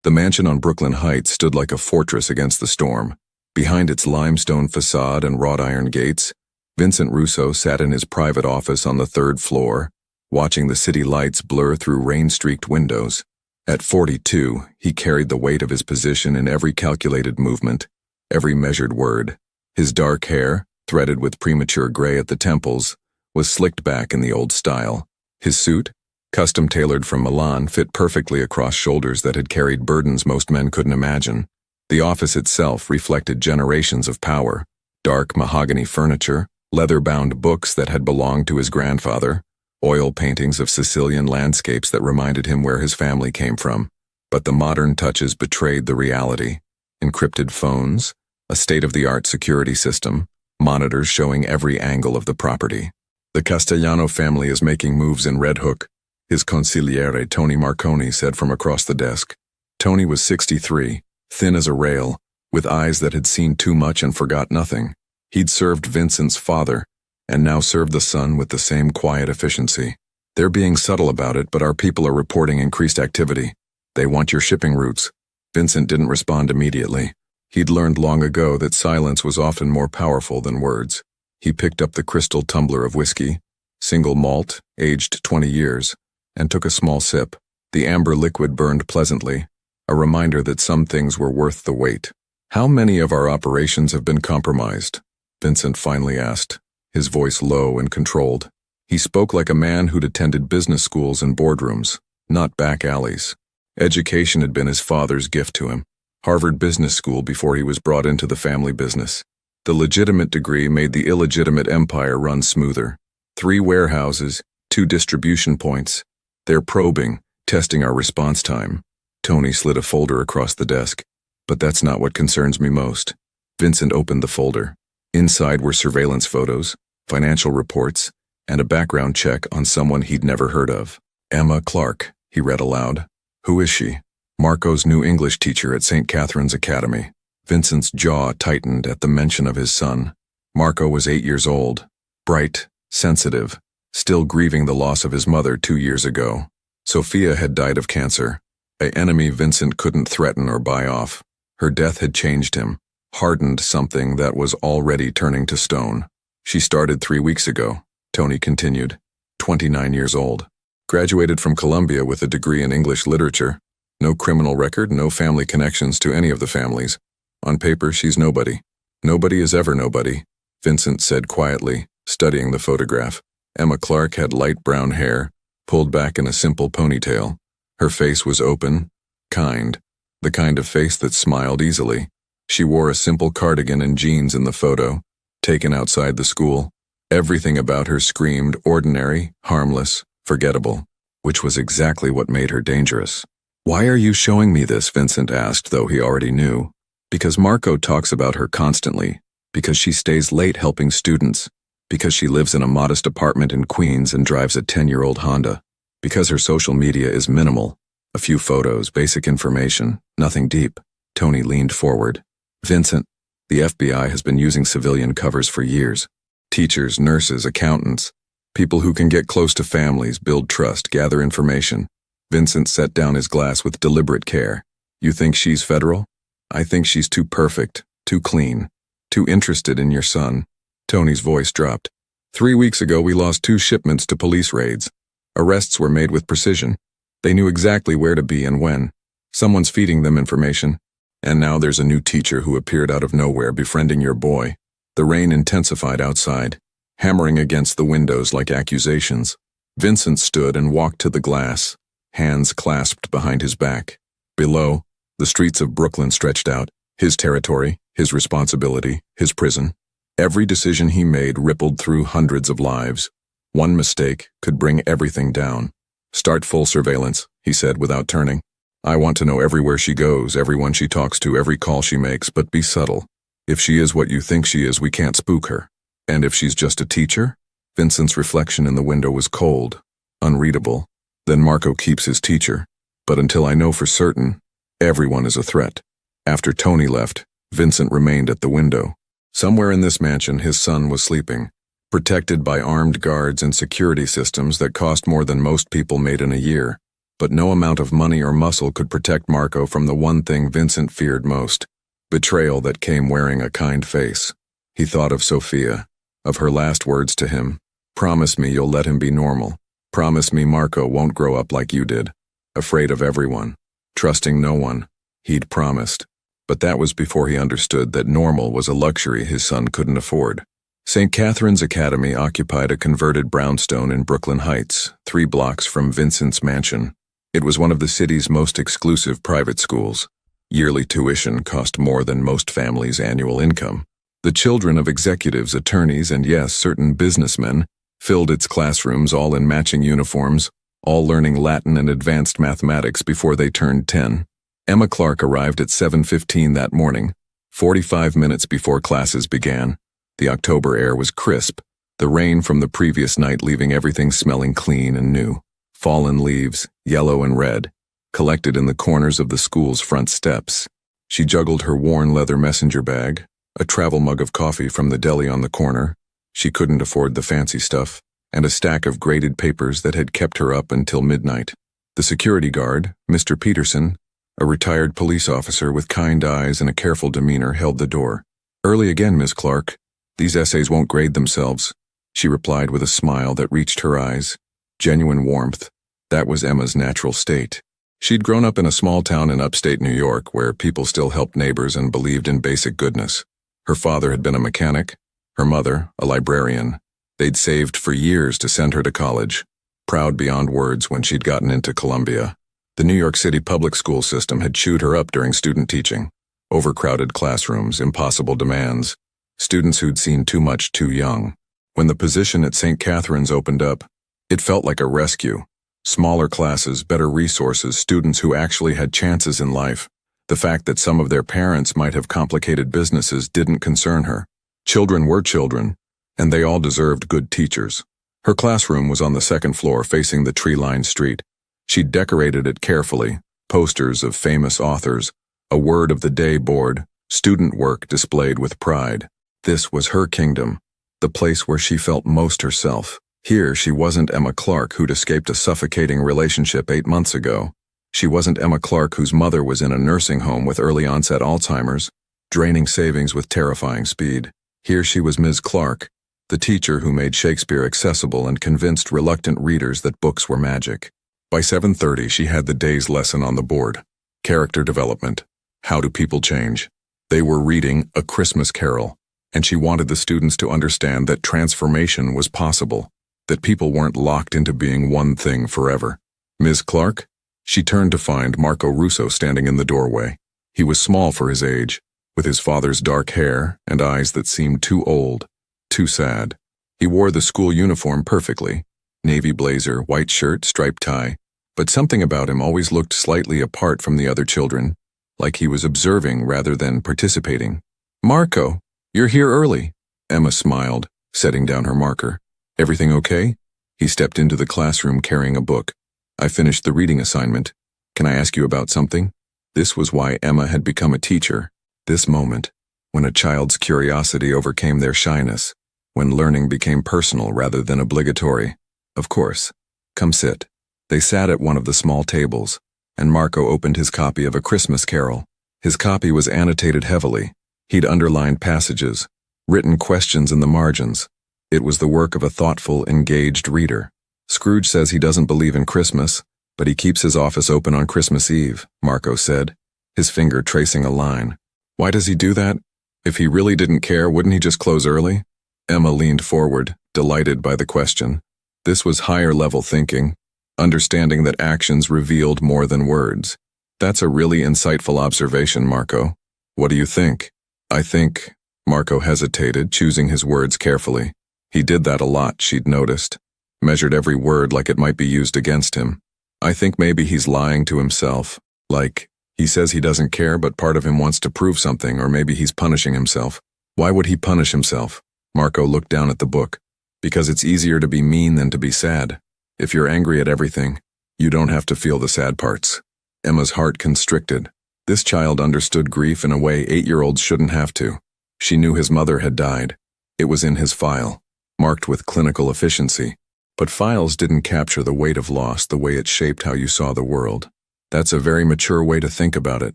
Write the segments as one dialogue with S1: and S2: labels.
S1: The mansion on Brooklyn Heights stood like a fortress against the storm. Behind its limestone facade and wrought iron gates, Vincent Russo sat in his private office on the third floor, watching the city lights blur through rain-streaked windows. At 42, he carried the weight of his position in every calculated movement, every measured word. His dark hair, threaded with premature gray at the temples, was slicked back in the old style. His suit, custom-tailored from Milan, fit perfectly across shoulders that had carried burdens most men couldn't imagine. The office itself reflected generations of power: dark mahogany furniture, leather-bound books that had belonged to his grandfather, oil paintings of Sicilian landscapes that reminded him where his family came from. But the modern touches betrayed the reality. Encrypted phones, a state-of-the-art security system, monitors showing every angle of the property. The Castellano family is making moves in Red Hook, his consigliere Tony Marconi said from across the desk. Tony was 63, thin as a rail, with eyes that had seen too much and forgot nothing. He'd served Vincent's father, and now served the son with the same quiet efficiency. They're being subtle about it, but our people are reporting increased activity. They want your shipping routes. Vincent didn't respond immediately. He'd learned long ago that silence was often more powerful than words. He picked up the crystal tumbler of whiskey, single malt, aged 20 years, and took a small sip. The amber liquid burned pleasantly, a reminder that some things were worth the wait. "How many of our operations have been compromised?" Vincent finally asked, his voice low and controlled. He spoke like a man who'd attended business schools and boardrooms, not back alleys. Education had been his father's gift to him. Harvard Business School before he was brought into the family business. The legitimate degree made the illegitimate empire run smoother. 3 warehouses, 2 distribution points. They're probing, testing our response time. Tony slid a folder across the desk. But that's not what concerns me most. Vincent opened the folder. Inside were surveillance photos, financial reports, and a background check on someone he'd never heard of. "Emma Clark," he read aloud. "Who is she?" "Marco's new English teacher at St. Catherine's Academy." Vincent's jaw tightened at the mention of his son. Marco was 8 years old, bright, sensitive, still grieving the loss of his mother 2 years ago. Sophia had died of cancer, an enemy Vincent couldn't threaten or buy off. Her death had changed him, hardened something that was already turning to stone. "She started 3 weeks ago," Tony continued, 29 years old. "Graduated from Columbia with a degree in English literature. No criminal record, no family connections to any of the families. On paper, she's nobody. Nobody is ever nobody," Vincent said quietly, studying the photograph. Emma Clark had light brown hair, pulled back in a simple ponytail. Her face was open, kind, the kind of face that smiled easily. She wore a simple cardigan and jeans in the photo, taken outside the school. Everything about her screamed ordinary, harmless, forgettable, which was exactly what made her dangerous. "Why are you showing me this?" Vincent asked, though he already knew. "Because Marco talks about her constantly, because she stays late helping students, because she lives in a modest apartment in Queens and drives a 10-year-old Honda, because her social media is minimal. A few photos, basic information, nothing deep." Tony leaned forward. "Vincent, the FBI has been using civilian covers for years. Teachers, nurses, accountants, people who can get close to families, build trust, gather information." Vincent set down his glass with deliberate care. "You think she's federal? I think she's too perfect, too clean, too interested in your son." Tony's voice dropped. 3 weeks ago we lost 2 shipments to police raids. Arrests were made with precision. They knew exactly where to be and when. Someone's feeding them information. And now there's a new teacher who appeared out of nowhere befriending your boy. The rain intensified outside, hammering against the windows like accusations. Vincent stood and walked to the glass, hands clasped behind his back. Below, the streets of Brooklyn stretched out, his territory, his responsibility, his prison. Every decision he made rippled through hundreds of lives. One mistake could bring everything down. "Start full surveillance," he said without turning. "I want to know everywhere she goes, everyone she talks to, every call she makes, but be subtle. If she is what you think she is, we can't spook her. And if she's just a teacher?" Vincent's reflection in the window was cold, unreadable. "Then Marco keeps his teacher. But until I know for certain, everyone is a threat." After Tony left, Vincent remained at the window. Somewhere in this mansion, his son was sleeping, protected by armed guards and security systems that cost more than most people made in a year. But no amount of money or muscle could protect Marco from the one thing Vincent feared most: betrayal that came wearing a kind face. He thought of Sophia, of her last words to him. "Promise me you'll let him be normal. Promise me Marco won't grow up like you did, afraid of everyone, trusting no one." He'd promised. But that was before he understood that normal was a luxury his son couldn't afford. St. Catherine's Academy occupied a converted brownstone in Brooklyn Heights, 3 blocks from Vincent's mansion. It was one of the city's most exclusive private schools. Yearly tuition cost more than most families' annual income. The children of executives, attorneys, and yes, certain businessmen filled its classrooms, all in matching uniforms, all learning Latin and advanced mathematics before they turned 10. Emma Clark arrived at 7:15 that morning, 45 minutes before classes began. The October air was crisp, the rain from the previous night leaving everything smelling clean and new. Fallen leaves, yellow and red, collected in the corners of the school's front steps. She juggled her worn leather messenger bag, a travel mug of coffee from the deli on the corner — she couldn't afford the fancy stuff — and a stack of graded papers that had kept her up until midnight. The security guard, Mr. Peterson, a retired police officer with kind eyes and a careful demeanor, held the door. "Early again, Miss Clark. These essays won't grade themselves," she replied with a smile that reached her eyes. Genuine warmth. That was Emma's natural state. She'd grown up in a small town in upstate New York where people still helped neighbors and believed in basic goodness. Her father had been a mechanic, her mother a librarian. They'd saved for years to send her to college, proud beyond words when she'd gotten into Columbia. The New York City public school system had chewed her up during student teaching. Overcrowded classrooms, impossible demands, students who'd seen too much too young. When the position at St. Catherine's opened up, it felt like a rescue. Smaller classes, better resources, students who actually had chances in life. The fact that some of their parents might have complicated businesses didn't concern her. Children were children, and they all deserved good teachers. Her classroom was on the 2nd floor facing the tree-lined street. She'd decorated it carefully, posters of famous authors, a word of the day board, student work displayed with pride. This was her kingdom, the place where she felt most herself. Here, she wasn't Emma Clark, who'd escaped a suffocating relationship 8 months ago. She wasn't Emma Clark, whose mother was in a nursing home with early-onset Alzheimer's, draining savings with terrifying speed. Here she was Ms. Clark, the teacher who made Shakespeare accessible and convinced reluctant readers that books were magic. By 7:30, she had the day's lesson on the board. Character development. How do people change? They were reading A Christmas Carol, and she wanted the students to understand that transformation was possible, that people weren't locked into being one thing forever. "Ms. Clark?" She turned to find Marco Russo standing in the doorway. He was small for his age, with his father's dark hair and eyes that seemed too old, too sad. He wore the school uniform perfectly, navy blazer, white shirt, striped tie, but something about him always looked slightly apart from the other children, like he was observing rather than participating. "Marco, you're here early." Emma smiled, setting down her marker. "Everything okay?" He stepped into the classroom carrying a book. "I finished the reading assignment. Can I ask you about something?" This was why Emma had become a teacher. This moment, when a child's curiosity overcame their shyness, when learning became personal rather than obligatory. "Of course. Come sit." They sat at one of the small tables, and Marco opened his copy of A Christmas Carol. His copy was annotated heavily. He'd underlined passages, written questions in the margins. It was the work of a thoughtful, engaged reader. "Scrooge says he doesn't believe in Christmas, but he keeps his office open on Christmas Eve," Marco said, his finger tracing a line. "Why does he do that? If he really didn't care, wouldn't he just close early?" Emma leaned forward, delighted by the question. This was higher-level thinking, understanding that actions revealed more than words. "That's a really insightful observation, Marco. What do you think?" "I think—" Marco hesitated, choosing his words carefully. He did that a lot, she'd noticed. Measured every word like it might be used against him. "I think maybe he's lying to himself. Like, he says he doesn't care, but part of him wants to prove something, or maybe he's punishing himself." "Why would he punish himself?" Marco looked down at the book. "Because it's easier to be mean than to be sad. If you're angry at everything, you don't have to feel the sad parts." Emma's heart constricted. This child understood grief in a way 8-year-olds shouldn't have to. She knew his mother had died. It was in his file, marked with clinical efficiency. But files didn't capture the weight of loss the way it shaped how you saw the world. That's a very mature way to think about it,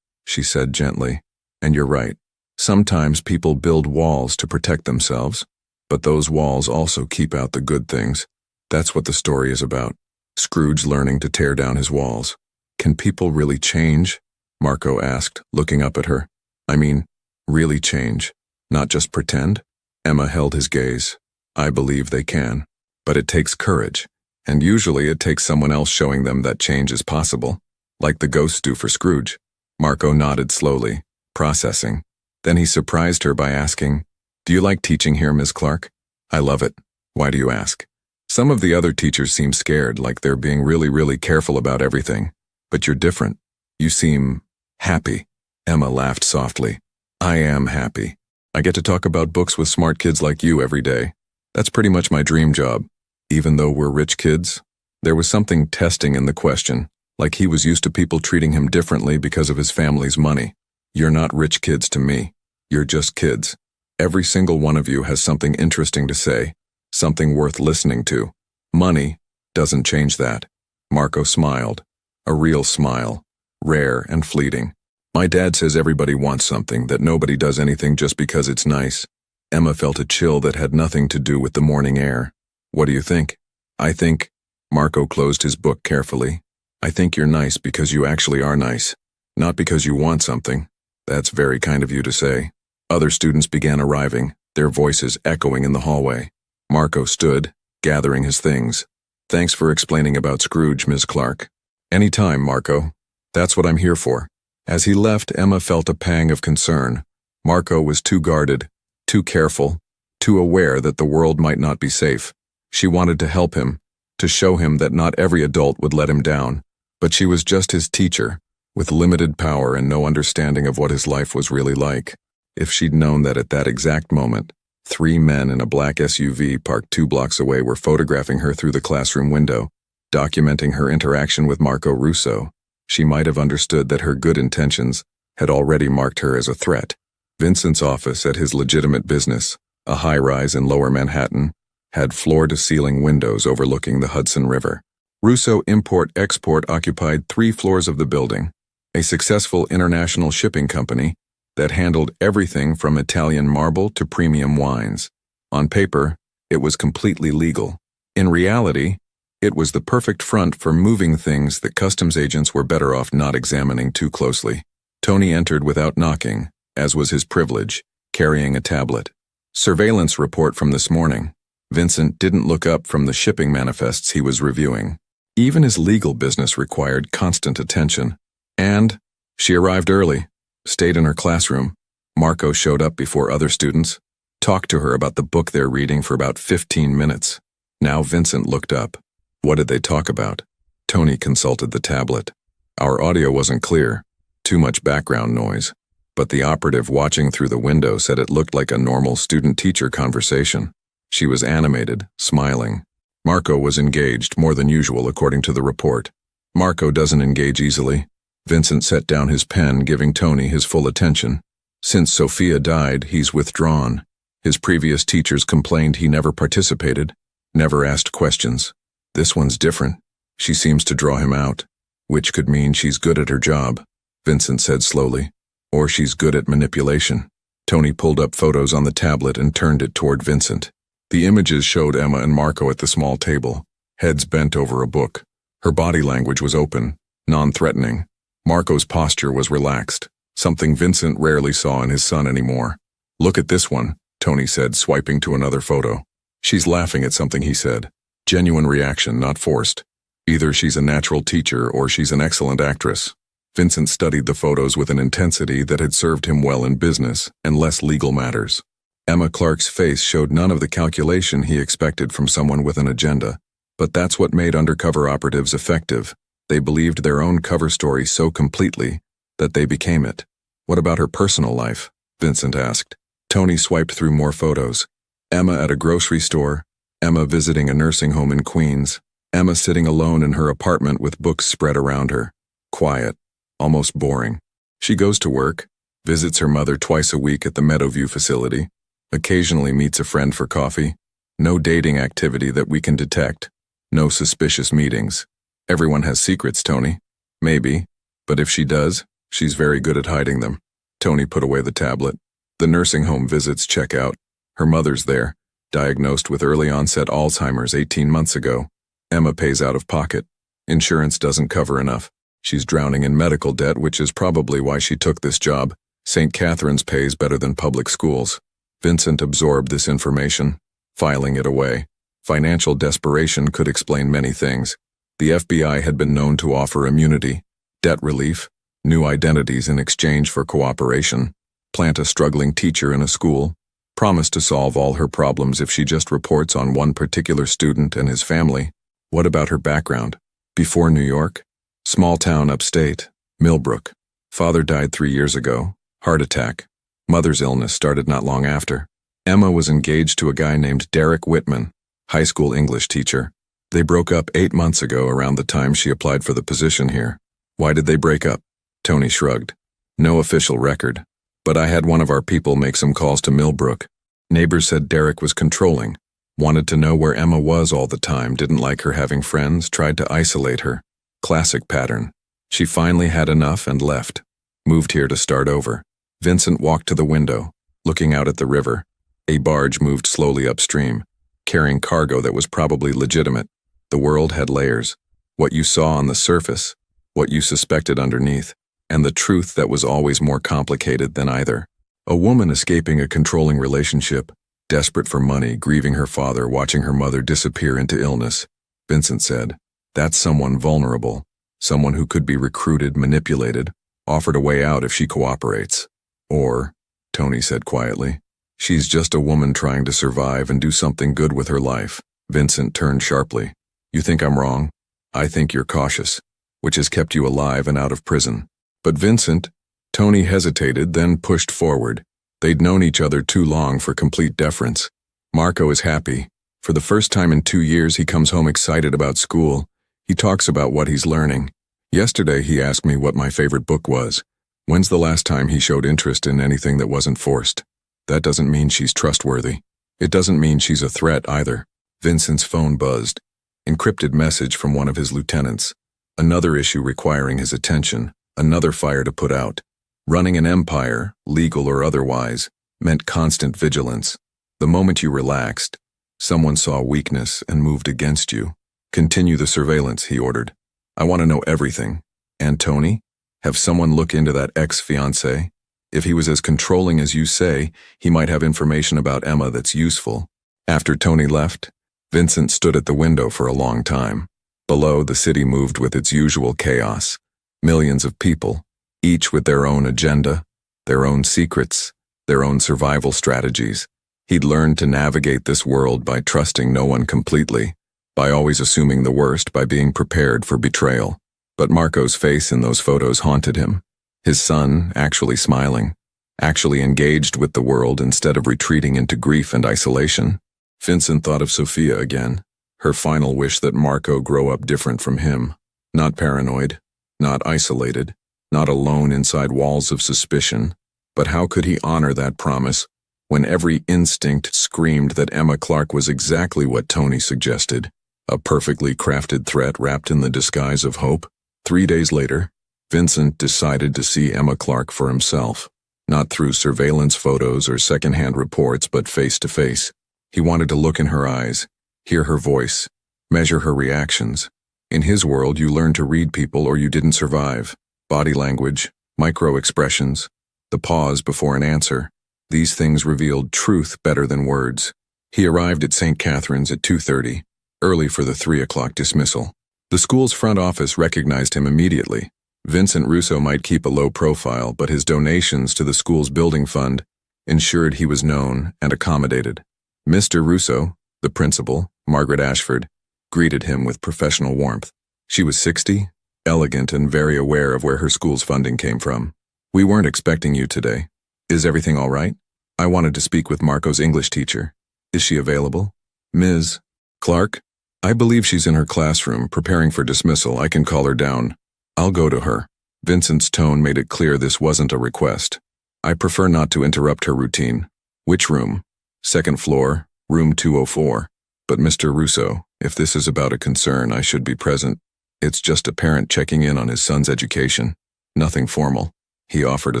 S1: she said gently. And you're right. Sometimes people build walls to protect themselves, but those walls also keep out the good things. That's what the story is about. Scrooge learning to tear down his walls. Can people really change? Marco asked, looking up at her. I mean, really change, not just pretend? Emma held his gaze. I believe they can. But it takes courage, and usually it takes someone else showing them that change is possible, like the ghosts do for Scrooge. Marco nodded slowly, processing. Then he surprised her by asking, Do you like teaching here, Miss Clark? I love it. Why do you ask? Some of the other teachers seem scared, like they're being really careful about everything. But you're different. You seem happy. Emma laughed softly. I am happy. I get to talk about books with smart kids like you every day. That's pretty much my dream job. Even though we're rich kids? There was something testing in the question, like he was used to people treating him differently because of his family's money. You're not rich kids to me. You're just kids. Every single one of you has something interesting to say, something worth listening to. Money doesn't change that. Marco smiled. A real smile, rare and fleeting. My dad says everybody wants something, that nobody does anything just because it's nice. Emma felt a chill that had nothing to do with the morning air. What do you think? I think, Marco closed his book carefully. I think you're nice because you actually are nice, not because you want something. That's very kind of you to say. Other students began arriving, their voices echoing in the hallway. Marco stood, gathering his things. Thanks for explaining about Scrooge, Ms. Clark. Any time, Marco. That's what I'm here for. As he left, Emma felt a pang of concern. Marco was too guarded, too careful, too aware that the world might not be safe. She wanted to help him, to show him that not every adult would let him down. But she was just his teacher, with limited power and no understanding of what his life was really like. If she'd known that at that exact moment, 3 men in a black SUV parked 2 blocks away were photographing her through the classroom window, documenting her interaction with Marco Russo, she might have understood that her good intentions had already marked her as a threat. Vincent's office at his legitimate business, a high-rise in Lower Manhattan, had floor-to-ceiling windows overlooking the Hudson River. Russo Import-Export occupied 3 floors of the building, a successful international shipping company that handled everything from Italian marble to premium wines. On paper, it was completely legal. In reality, it was the perfect front for moving things that customs agents were better off not examining too closely. Tony entered without knocking, as was his privilege, carrying a tablet. Surveillance report from this morning. Vincent didn't look up from the shipping manifests he was reviewing. Even his legal business required constant attention. And she arrived early, stayed in her classroom. Marco showed up before other students, talked to her about the book they're reading for about 15 minutes. Now Vincent looked up. What did they talk about? Tony consulted the tablet. Our audio wasn't clear, too much background noise, but the operative watching through the window said it looked like a normal student-teacher conversation. She was animated, smiling. Marco was engaged more than usual according to the report. Marco doesn't engage easily. Vincent set down his pen, giving Tony his full attention. Since Sophia died, he's withdrawn. His previous teachers complained he never participated, never asked questions. This one's different. She seems to draw him out, which could mean she's good at her job, Vincent said slowly, or she's good at manipulation. Tony pulled up photos on the tablet and turned it toward Vincent. The images showed Emma and Marco at the small table, heads bent over a book. Her body language was open, non-threatening. Marco's posture was relaxed, something Vincent rarely saw in his son anymore. Look at this one, Tony said, swiping to another photo. She's laughing at something he said. Genuine reaction, not forced. Either she's a natural teacher or she's an excellent actress. Vincent studied the photos with an intensity that had served him well in business and less legal matters. Emma Clark's face showed none of the calculation he expected from someone with an agenda. But that's what made undercover operatives effective. They believed their own cover story so completely that they became it. What about her personal life? Vincent asked. Tony swiped through more photos. Emma at a grocery store, Emma visiting a nursing home in Queens, Emma sitting alone in her apartment with books spread around her. Quiet, almost boring. She goes to work, visits her mother twice a week at the Meadowview facility, occasionally meets a friend for coffee. No dating activity that we can detect. No suspicious meetings. Everyone has secrets, Tony. Maybe, but if she does, she's very good at hiding them. Tony put away the tablet. The nursing home visits check out. Her mother's there, diagnosed with early-onset Alzheimer's 18 months ago. Emma pays out of pocket. Insurance doesn't cover enough. She's drowning in medical debt, which is probably why she took this job. St. Catherine's pays better than public schools. Vincent absorbed this information, filing it away. Financial desperation could explain many things. The FBI had been known to offer immunity, debt relief, new identities in exchange for cooperation, plant a struggling teacher in a school, promise to solve all her problems if she just reports on one particular student and his family. What about her background? Before New York? Small town upstate, Millbrook. Father died 3 years ago, heart attack. Mother's illness started not long after. Emma was engaged to a guy named Derek Whitman, high school English teacher. They broke up 8 months ago around the time she applied for the position here. Why did they break up? Tony shrugged. No official record, but I had one of our people make some calls to Millbrook. Neighbors said Derek was controlling, wanted to know where Emma was all the time, didn't like her having friends, tried to isolate her. Classic pattern. She finally had enough and left. Moved here to start over. Vincent walked to the window, looking out at the river. A barge moved slowly upstream, carrying cargo that was probably legitimate. The world had layers. What you saw on the surface, what you suspected underneath, and the truth that was always more complicated than either. A woman escaping a controlling relationship, desperate for money, grieving her father, watching her mother disappear into illness. Vincent said, that's someone vulnerable, someone who could be recruited, manipulated, offered a way out if she cooperates. Or, Tony said quietly, she's just a woman trying to survive and do something good with her life. Vincent turned sharply. You think I'm wrong? I think you're cautious, which has kept you alive and out of prison. But Vincent, Tony hesitated, then pushed forward. They'd known each other too long for complete deference. Marco is happy. For the first time in 2 years, he comes home excited about school. He talks about what he's learning. Yesterday, he asked me what my favorite book was. When's the last time he showed interest in anything that wasn't forced? That doesn't mean she's trustworthy. It doesn't mean she's a threat either. Vincent's phone buzzed. Encrypted message from one of his lieutenants. Another issue requiring his attention. Another fire to put out. Running an empire, legal or otherwise, meant constant vigilance. The moment you relaxed, someone saw weakness and moved against you. Continue the surveillance, he ordered. I want to know everything. And Tony? Have someone look into that ex-fiancé? If he was as controlling as you say, he might have information about Emma that's useful. After Tony left, Vincent stood at the window for a long time. Below, the city moved with its usual chaos. Millions of people, each with their own agenda, their own secrets, their own survival strategies. He'd learned to navigate this world by trusting no one completely, by always assuming the worst, by being prepared for betrayal. But Marco's face in those photos haunted him. His son, actually smiling, actually engaged with the world instead of retreating into grief and isolation. Vincent thought of Sophia again, her final wish that Marco grow up different from him, not paranoid, not isolated, not alone inside walls of suspicion. But how could he honor that promise when every instinct screamed that Emma Clark was exactly what Tony suggested, a perfectly crafted threat wrapped in the disguise of hope? 3 days later, Vincent decided to see Emma Clark for himself, not through surveillance photos or secondhand reports, but face to face. He wanted to look in her eyes, hear her voice, measure her reactions. In his world, you learned to read people or you didn't survive. Body language, micro-expressions, the pause before an answer. These things revealed truth better than words. He arrived at St. Catherine's at 2:30, early for the 3 o'clock dismissal. The school's front office recognized him immediately. Vincent Russo might keep a low profile, but his donations to the school's building fund ensured he was known and accommodated. Mr. Russo, the principal, Margaret Ashford, greeted him with professional warmth. She was 60, elegant and very aware of where her school's funding came from. We weren't expecting you today. Is everything all right? I wanted to speak with Marco's English teacher. Is she available? Ms. Clark? I believe she's in her classroom, preparing for dismissal. I can call her down. I'll go to her. Vincent's tone made it clear this wasn't a request. I prefer not to interrupt her routine. Which room? Second floor, room 204. But Mr. Russo, If this is about a concern, I should be present. It's just a parent checking in on his son's education. Nothing formal. He offered a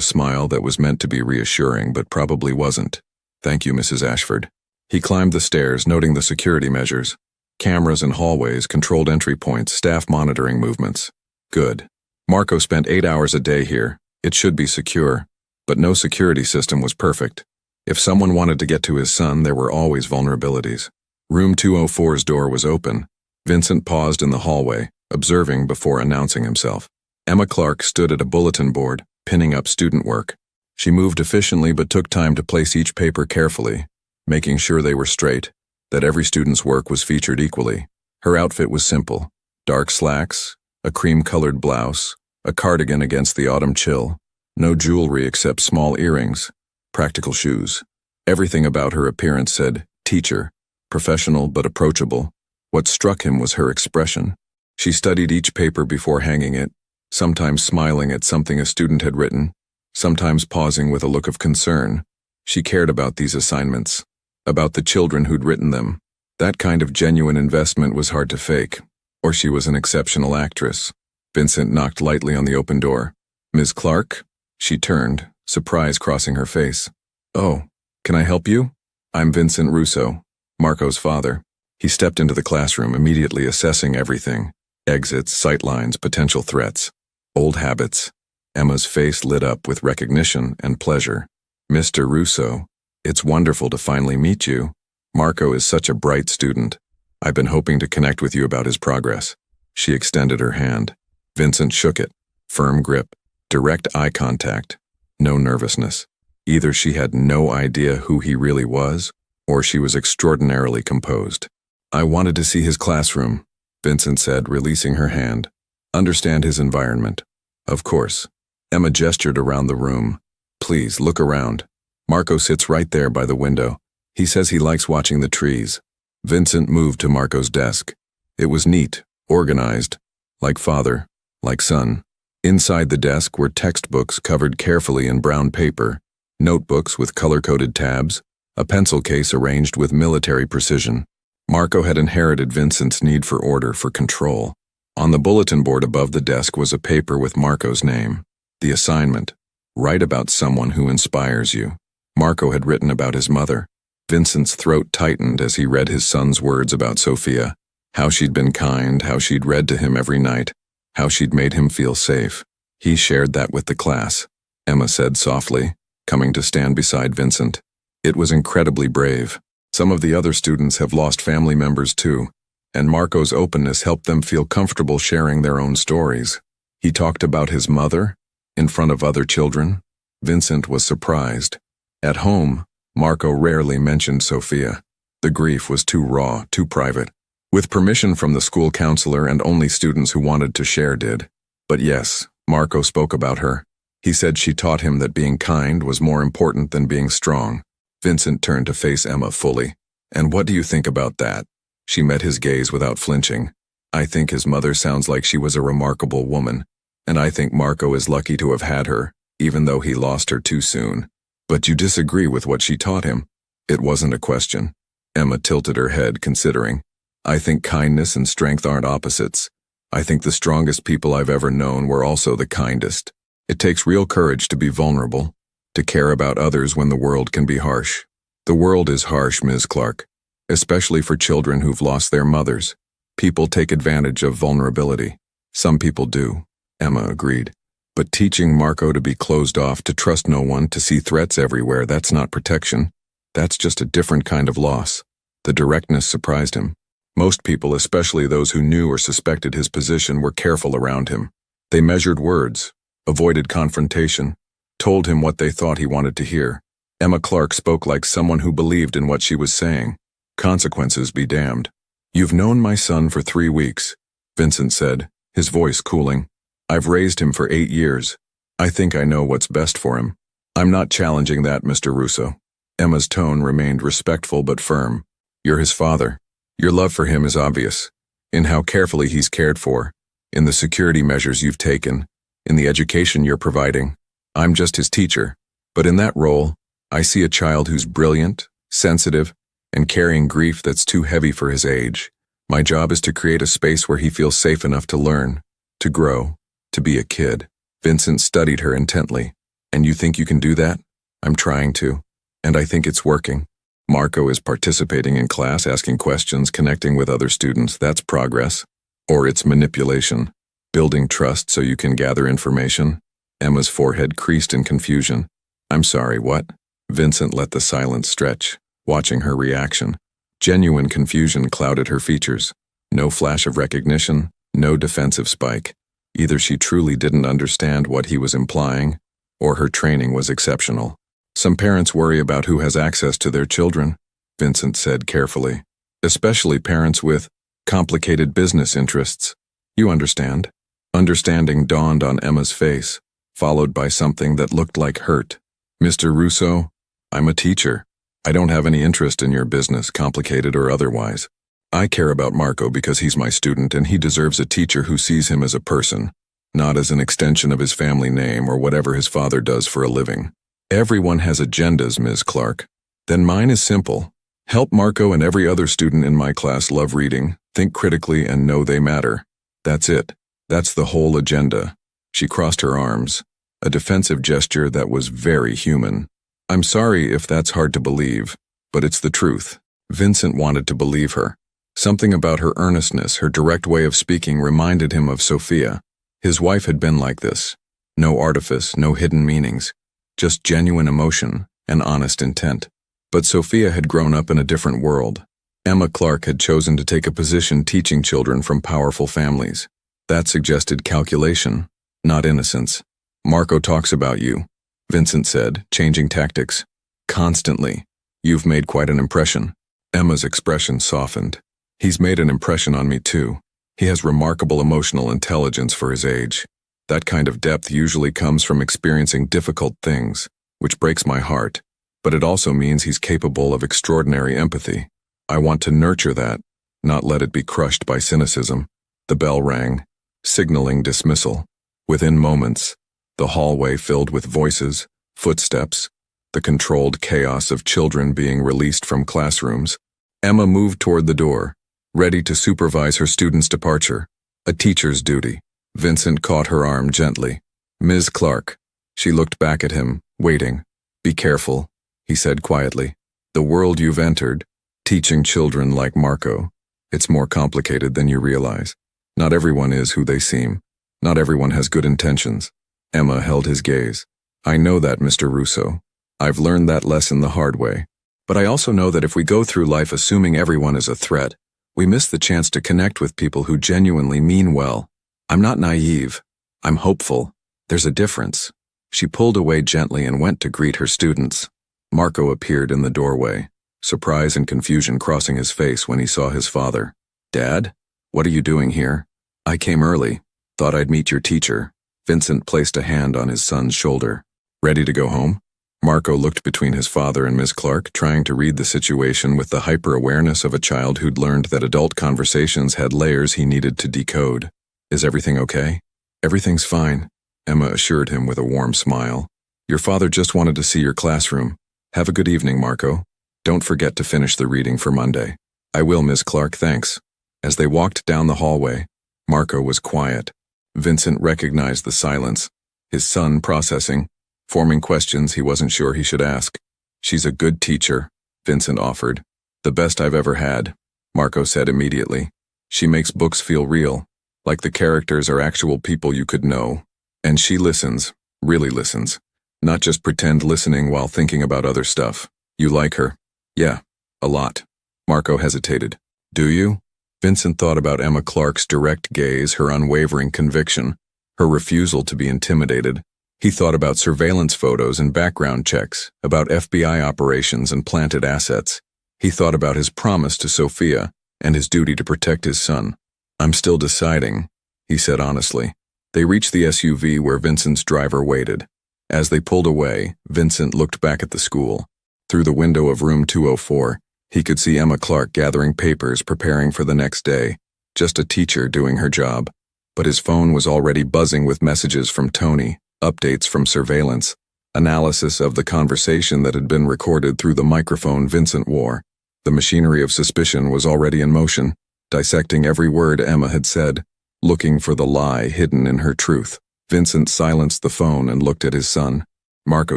S1: smile that was meant to be reassuring, but probably wasn't. Thank you, Mrs. Ashford. He climbed the stairs, noting the security measures. Cameras in hallways, controlled entry points, staff monitoring movements. Good. Marco spent 8 hours a day here. It should be secure. But no security system was perfect. If someone wanted to get to his son, there were always vulnerabilities. Room 204's door was open. Vincent paused in the hallway, observing before announcing himself. Emma Clark stood at a bulletin board, pinning up student work. She moved efficiently but took time to place each paper carefully, making sure they were straight, that every student's work was featured equally. Her outfit was simple: dark slacks, a cream-colored blouse, a cardigan against the autumn chill, no jewelry except small earrings, practical shoes. Everything about her appearance said, teacher, professional but approachable. What struck him was her expression. She studied each paper before hanging it, sometimes smiling at something a student had written, sometimes pausing with a look of concern. She cared about these assignments, about the children who'd written them. That kind of genuine investment was hard to fake, or she was an exceptional actress. Vincent knocked lightly on the open door. Ms. Clark? She turned, surprise crossing her face. Oh, can I help you? I'm Vincent Russo, Marco's father. He stepped into the classroom, immediately assessing everything. Exits, sightlines, potential threats. Old habits. Emma's face lit up with recognition and pleasure. Mr. Russo, it's wonderful to finally meet you. Marco is such a bright student. I've been hoping to connect with you about his progress. She extended her hand. Vincent shook it. Firm grip. Direct eye contact. No nervousness. Either she had no idea who he really was, or she was extraordinarily composed. I wanted to see his classroom, Vincent said, releasing her hand. Understand his environment. Of course. Emma gestured around the room. Please, look around. Marco sits right there by the window. He says he likes watching the trees. Vincent moved to Marco's desk. It was neat, organized, like father, like son. Inside the desk were textbooks covered carefully in brown paper, notebooks with color-coded tabs, a pencil case arranged with military precision. Marco had inherited Vincent's need for order, for control. On the bulletin board above the desk was a paper with Marco's name. The assignment: write about someone who inspires you. Marco had written about his mother. Vincent's throat tightened as he read his son's words about Sophia, how she'd been kind, how she'd read to him every night, how she'd made him feel safe. He shared that with the class, Emma said softly, coming to stand beside Vincent. It was incredibly brave. Some of the other students have lost family members too, and Marco's openness helped them feel comfortable sharing their own stories. He talked about his mother in front of other children. Vincent was surprised. At home, Marco rarely mentioned Sophia. The grief was too raw, too private. With permission from the school counselor, and only students who wanted to share did. But yes, Marco spoke about her. He said she taught him that being kind was more important than being strong. Vincent turned to face Emma fully. And what do you think about that? She met his gaze without flinching. I think his mother sounds like she was a remarkable woman, and I think Marco is lucky to have had her, even though he lost her too soon. But you disagree with what she taught him? It wasn't a question. Emma tilted her head, considering. I think kindness and strength aren't opposites. I think the strongest people I've ever known were also the kindest. It takes real courage to be vulnerable, to care about others when the world can be harsh. The world is harsh, Ms. Clark, especially for children who've lost their mothers. People take advantage of vulnerability. Some people do, Emma agreed. But teaching Marco to be closed off, to trust no one, to see threats everywhere, that's not protection. That's just a different kind of loss. The directness surprised him. Most people, especially those who knew or suspected his position, were careful around him. They measured words, avoided confrontation, told him what they thought he wanted to hear. Emma Clark spoke like someone who believed in what she was saying. Consequences be damned. You've known my son for 3 weeks, Vincent said, his voice cooling. I've raised him for 8 years. I think I know what's best for him. I'm not challenging that, Mr. Russo. Emma's tone remained respectful but firm. You're his father. Your love for him is obvious, in how carefully he's cared for, in the security measures you've taken, in the education you're providing. I'm just his teacher, but in that role, I see a child who's brilliant, sensitive, and carrying grief that's too heavy for his age. My job is to create a space where he feels safe enough to learn, to grow, to be a kid. Vincent studied her intently. And you think you can do that? I'm trying to. And I think it's working. Marco is participating in class, asking questions, connecting with other students. That's progress. Or it's manipulation. Building trust so you can gather information. Emma's forehead creased in confusion. I'm sorry, what? Vincent let the silence stretch, watching her reaction. Genuine confusion clouded her features. No flash of recognition, no defensive spike. Either she truly didn't understand what he was implying, or her training was exceptional. Some parents worry about who has access to their children, Vincent said carefully. Especially parents with complicated business interests. You understand? Understanding dawned on Emma's face, followed by something that looked like hurt. Mr. Russo, I'm a teacher. I don't have any interest in your business, complicated or otherwise. I care about Marco because he's my student and he deserves a teacher who sees him as a person, not as an extension of his family name or whatever his father does for a living. Everyone has agendas, Ms. Clark. Then mine is simple. Help Marco and every other student in my class love reading, think critically, and know they matter. That's it. That's the whole agenda. She crossed her arms, a defensive gesture that was very human. I'm sorry if that's hard to believe, but it's the truth. Vincent wanted to believe her. Something about her earnestness, her direct way of speaking reminded him of Sophia. His wife had been like this. No artifice, no hidden meanings. Just genuine emotion and honest intent. But Sophia had grown up in a different world. Emma Clark had chosen to take a position teaching children from powerful families. That suggested calculation, not innocence. Marco talks about you, Vincent said, changing tactics. Constantly. You've made quite an impression. Emma's expression softened. He's made an impression on me too. He has remarkable emotional intelligence for his age. That kind of depth usually comes from experiencing difficult things, which breaks my heart, but it also means he's capable of extraordinary empathy. I want to nurture that, not let it be crushed by cynicism. The bell rang, signaling dismissal. Within moments, the hallway filled with voices, footsteps, the controlled chaos of children being released from classrooms. Emma moved toward the door, ready to supervise her student's departure, a teacher's duty. Vincent caught her arm gently. Ms. Clark. She looked back at him, waiting. Be careful, he said quietly. The world you've entered, teaching children like Marco, it's more complicated than you realize. Not everyone is who they seem. Not everyone has good intentions. Emma held his gaze. I know that, Mr. Russo. I've learned that lesson the hard way. But I also know that if we go through life assuming everyone is a threat, we miss the chance to connect with people who genuinely mean well. I'm not naive. I'm hopeful. There's a difference. She pulled away gently and went to greet her students. Marco appeared in the doorway, surprise and confusion crossing his face when he saw his father. Dad? What are you doing here? I came early. Thought I'd meet your teacher. Vincent placed a hand on his son's shoulder. Ready to go home? Marco looked between his father and Miss Clark, trying to read the situation with the hyper-awareness of a child who'd learned that adult conversations had layers he needed to decode. Is everything okay? Everything's fine, Emma assured him with a warm smile. Your father just wanted to see your classroom. Have a good evening, Marco. Don't forget to finish the reading for Monday. I will, Miss Clark, thanks. As they walked down the hallway, Marco was quiet. Vincent recognized the silence, his son processing, forming questions he wasn't sure he should ask. She's a good teacher, Vincent offered. The best I've ever had, Marco said immediately. She makes books feel real, like the characters are actual people you could know. And she listens, really listens, not just pretend listening while thinking about other stuff. You like her? Yeah, a lot. Marco hesitated. Do you? Vincent thought about Emma Clark's direct gaze, her unwavering conviction, her refusal to be intimidated. He thought about surveillance photos and background checks, about FBI operations and planted assets. He thought about his promise to Sophia and his duty to protect his son. I'm still deciding, he said honestly. They reached the SUV where Vincent's driver waited. As they pulled away, Vincent looked back at the school. Through the window of room 204, he could see Emma Clark gathering papers, preparing for the next day. Just a teacher doing her job. But his phone was already buzzing with messages from Tony, updates from surveillance, analysis of the conversation that had been recorded through the microphone Vincent wore. The machinery of suspicion was already in motion. dissecting every word Emma had said, looking for the lie hidden in her truth. Vincent silenced the phone and looked at his son. Marco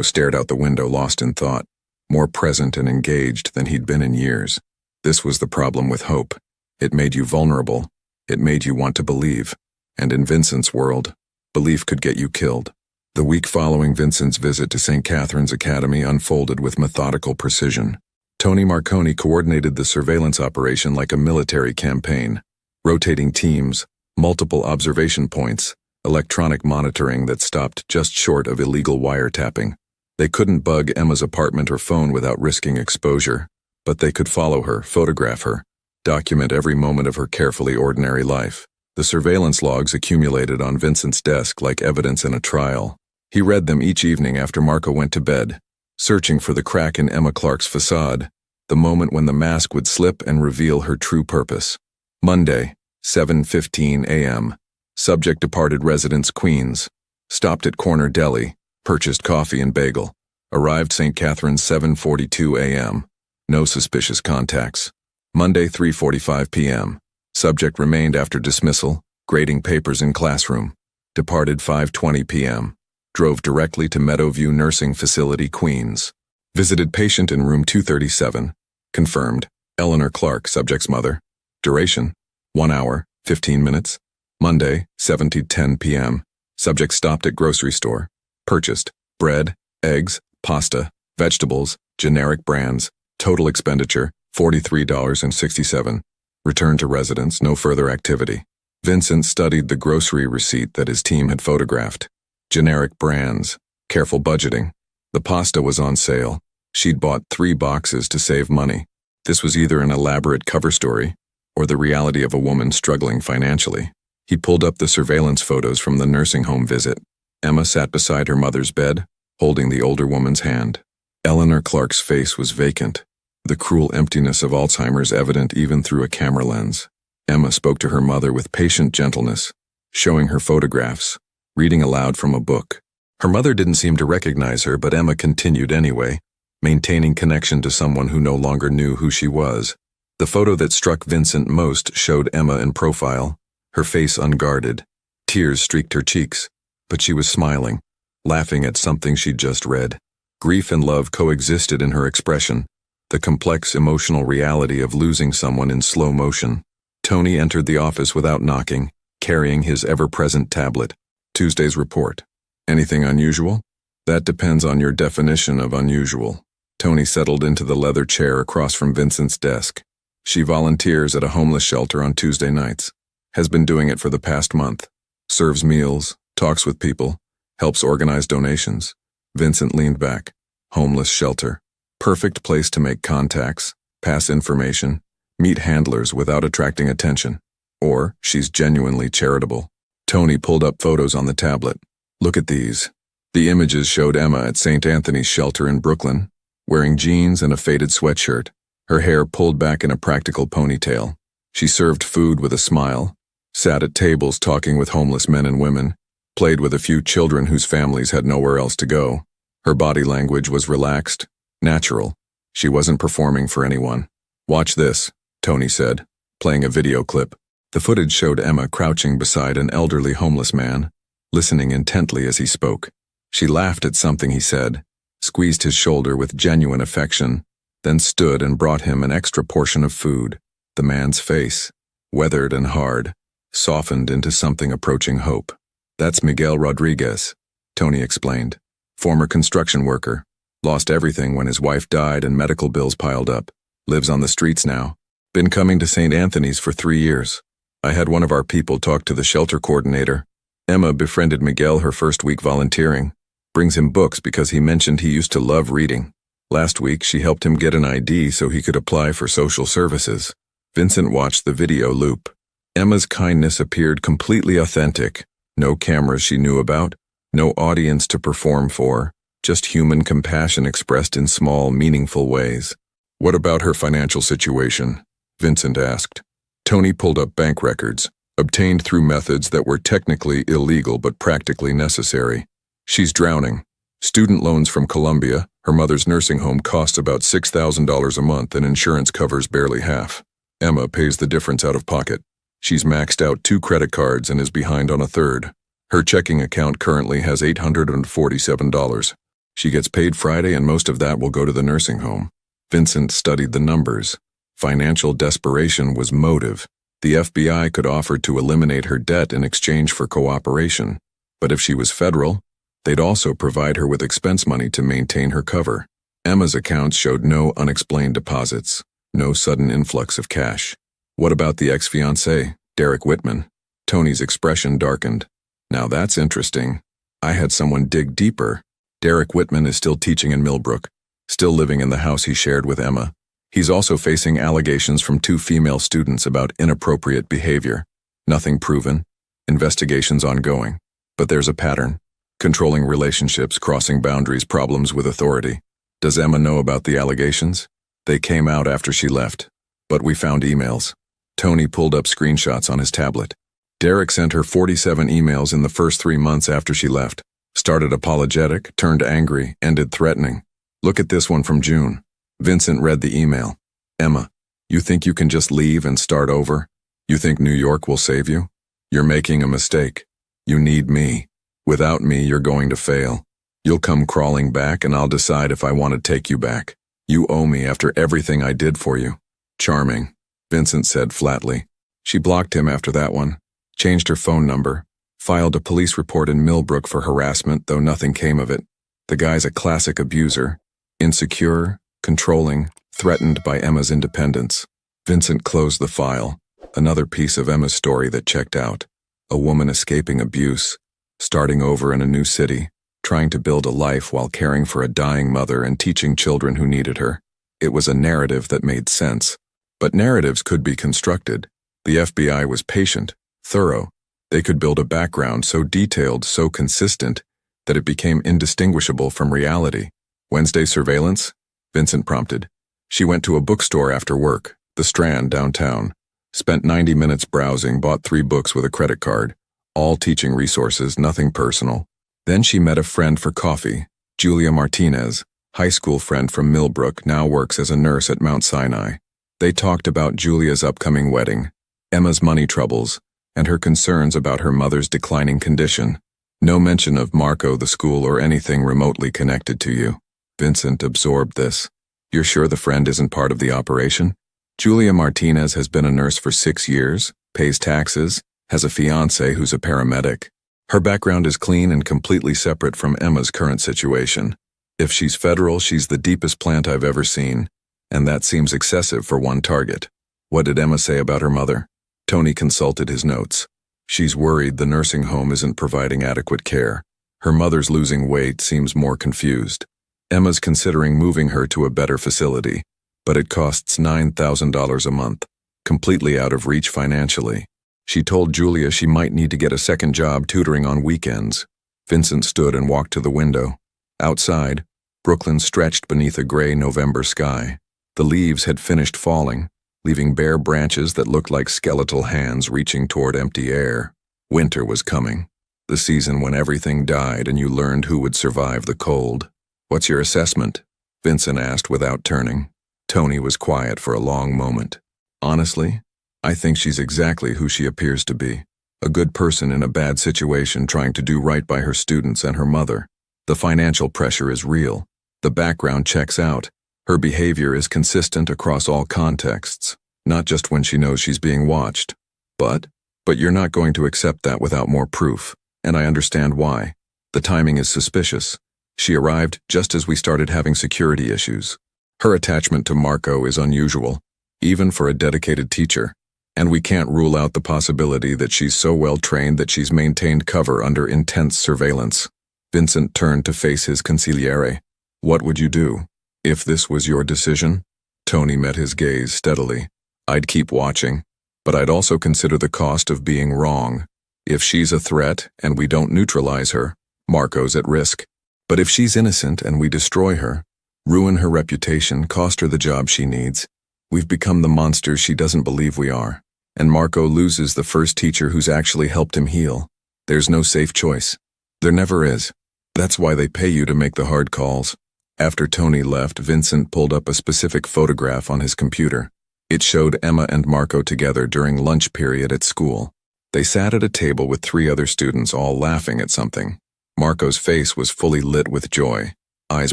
S1: stared out the window, lost in thought, more present and engaged than he'd been in years. This was the problem with hope. It made you vulnerable. It made you want to believe. And in Vincent's world, belief could get you killed. The week following Vincent's visit to St. Catherine's Academy unfolded with methodical precision. Tony Marconi coordinated the surveillance operation like a military campaign. Rotating teams, multiple observation points, electronic monitoring that stopped just short of illegal wiretapping. They couldn't bug Emma's apartment or phone without risking exposure, but they could follow her, photograph her, document every moment of her carefully ordinary life. The surveillance logs accumulated on Vincent's desk like evidence in a trial. He read them each evening after Marco went to bed, searching for the crack in Emma Clark's facade, the moment when the mask would slip and reveal her true purpose. Monday, 7:15 a.m. Subject departed residence Queens. Stopped at Corner Deli, purchased coffee and bagel. Arrived St. Catherine's 7:42 a.m. No suspicious contacts. Monday, 3:45 p.m. Subject remained after dismissal, grading papers in classroom. Departed 5:20 p.m. Drove directly to Meadowview Nursing Facility, Queens. Visited patient in room 237. Confirmed. Eleanor Clark, subject's mother. Duration, 1 hour, 15 minutes. Monday, 7:10 p.m. Subject stopped at grocery store. Purchased bread, eggs, pasta, vegetables, generic brands. Total expenditure, $43.67. Returned to residence, no further activity. Vincent studied the grocery receipt that his team had photographed. Generic brands, careful budgeting. The pasta was on sale. She'd bought 3 boxes to save money. This was either an elaborate cover story or the reality of a woman struggling financially. He pulled up the surveillance photos from the nursing home visit. Emma sat beside her mother's bed, holding the older woman's hand. Eleanor Clark's face was vacant, the cruel emptiness of Alzheimer's evident even through a camera lens. Emma spoke to her mother with patient gentleness, showing her photographs, reading aloud from a book. Her mother didn't seem to recognize her, but Emma continued anyway, maintaining connection to someone who no longer knew who she was. The photo that struck Vincent most showed Emma in profile, her face unguarded. Tears streaked her cheeks, but she was smiling, laughing at something she'd just read. Grief and love coexisted in her expression, the complex emotional reality of losing someone in slow motion. Tony entered the office without knocking, carrying his ever-present tablet. Tuesday's report. Anything unusual? That depends on your definition of unusual. Tony settled into the leather chair across from Vincent's desk. She volunteers at a homeless shelter on Tuesday nights. Has been doing it for the past month. Serves meals, talks with people, helps organize donations. Vincent leaned back. Homeless shelter. Perfect place to make contacts, pass information, meet handlers without attracting attention. Or she's genuinely charitable. Tony pulled up photos on the tablet. Look at these. The images showed Emma at St. Anthony's shelter in Brooklyn, wearing jeans and a faded sweatshirt, her hair pulled back in a practical ponytail. She served food with a smile, sat at tables talking with homeless men and women, played with a few children whose families had nowhere else to go. Her body language was relaxed, natural. She wasn't performing for anyone. Watch this, Tony said, playing a video clip. The footage showed Emma crouching beside an elderly homeless man, listening intently as he spoke. She laughed at something he said, squeezed his shoulder with genuine affection, then stood and brought him an extra portion of food. The man's face, weathered and hard, softened into something approaching hope. That's Miguel Rodriguez, Tony explained. Former construction worker. Lost everything when his wife died and medical bills piled up. Lives on the streets now. Been coming to St. Anthony's for 3 years. I had one of our people talk to the shelter coordinator. Emma befriended Miguel her first week volunteering. Brings him books because he mentioned he used to love reading. Last week, she helped him get an ID so he could apply for social services. Vincent watched the video loop. Emma's kindness appeared completely authentic. No cameras she knew about, no audience to perform for, just human compassion expressed in small, meaningful ways. What about her financial situation? Vincent asked. Tony pulled up bank records, obtained through methods that were technically illegal but practically necessary. She's drowning. Student loans from Colombia, her mother's nursing home costs about $6,000 a month and insurance covers barely half. Emma pays the difference out of pocket. She's maxed out 2 credit cards and is behind on a third. Her checking account currently has $847. She gets paid Friday and most of that will go to the nursing home. Vincent studied the numbers. Financial desperation was motive. The FBI could offer to eliminate her debt in exchange for cooperation. But if she was federal, they'd also provide her with expense money to maintain her cover. Emma's accounts showed no unexplained deposits, no sudden influx of cash. What about the ex-fiancé, Derek Whitman? Tony's expression darkened. Now that's interesting. I had someone dig deeper. Derek Whitman is still teaching in Millbrook, still living in the house he shared with Emma. He's also facing allegations from 2 female students about inappropriate behavior. Nothing proven, investigations ongoing. But there's a pattern. Controlling relationships, crossing boundaries, problems with authority. Does Emma know about the allegations? They came out after she left. But we found emails. Tony pulled up screenshots on his tablet. Derek sent her 47 emails in the first 3 months after she left. Started apologetic, turned angry, ended threatening. Look at this one from June. Vincent read the email. Emma, you think you can just leave and start over? You think New York will save you? You're making a mistake. You need me. Without me, you're going to fail. You'll come crawling back and I'll decide if I want to take you back. You owe me after everything I did for you. Charming, Vincent said flatly. She blocked him after that one, changed her phone number, filed a police report in Millbrook for harassment, though nothing came of it. The guy's a classic abuser, insecure, controlling, threatened by Emma's independence. Vincent closed the file, another piece of Emma's story that checked out. A woman escaping abuse, starting over in a new city, trying to build a life while caring for a dying mother and teaching children who needed her. It was a narrative that made sense. But narratives could be constructed. The FBI was patient, thorough. They could build a background so detailed, so consistent, that it became indistinguishable from reality. Wednesday surveillance? Vincent prompted. She went to a bookstore after work, the Strand downtown, spent 90 minutes browsing, bought 3 books with a credit card, all teaching resources, nothing personal. Then she met a friend for coffee, Julia Martinez, high school friend from Millbrook, now works as a nurse at Mount Sinai. They talked about Julia's upcoming wedding, Emma's money troubles, and her concerns about her mother's declining condition. No mention of Marco, the school, or anything remotely connected to you. Vincent absorbed this. You're sure the friend isn't part of the operation? Julia Martinez has been a nurse for 6 years, pays taxes, has a fiancé who's a paramedic. Her background is clean and completely separate from Emma's current situation. If she's federal, she's the deepest plant I've ever seen, and that seems excessive for one target. What did Emma say about her mother? Tony consulted his notes. She's worried the nursing home isn't providing adequate care. Her mother's losing weight, seems more confused. Emma's considering moving her to a better facility, but it costs $9,000 a month, completely out of reach financially. She told Julia she might need to get a second job tutoring on weekends. Vincent stood and walked to the window. Outside, Brooklyn stretched beneath a gray November sky. The leaves had finished falling, leaving bare branches that looked like skeletal hands reaching toward empty air. Winter was coming, the season when everything died and you learned who would survive the cold. What's your assessment? Vincent asked without turning. Tony was quiet for a long moment. Honestly, I think she's exactly who she appears to be. A good person in a bad situation trying to do right by her students and her mother. The financial pressure is real. The background checks out. Her behavior is consistent across all contexts, not just when she knows she's being watched. But you're not going to accept that without more proof, and I understand why. The timing is suspicious. She arrived just as we started having security issues. Her attachment to Marco is unusual, even for a dedicated teacher, and we can't rule out the possibility that she's so well trained that she's maintained cover under intense surveillance. Vincent turned to face his consigliere. What would you do? If this was your decision? Tony met his gaze steadily. I'd keep watching, but I'd also consider the cost of being wrong. If she's a threat and we don't neutralize her, Marco's at risk. But if she's innocent and we destroy her, ruin her reputation, cost her the job she needs, we've become the monsters she doesn't believe we are. And Marco loses the first teacher who's actually helped him heal. There's no safe choice. There never is. That's why they pay you to make the hard calls. After Tony left, Vincent pulled up a specific photograph on his computer. It showed Emma and Marco together during lunch period at school. They sat at a table with 3 other students, all laughing at something. Marco's face was fully lit with joy, eyes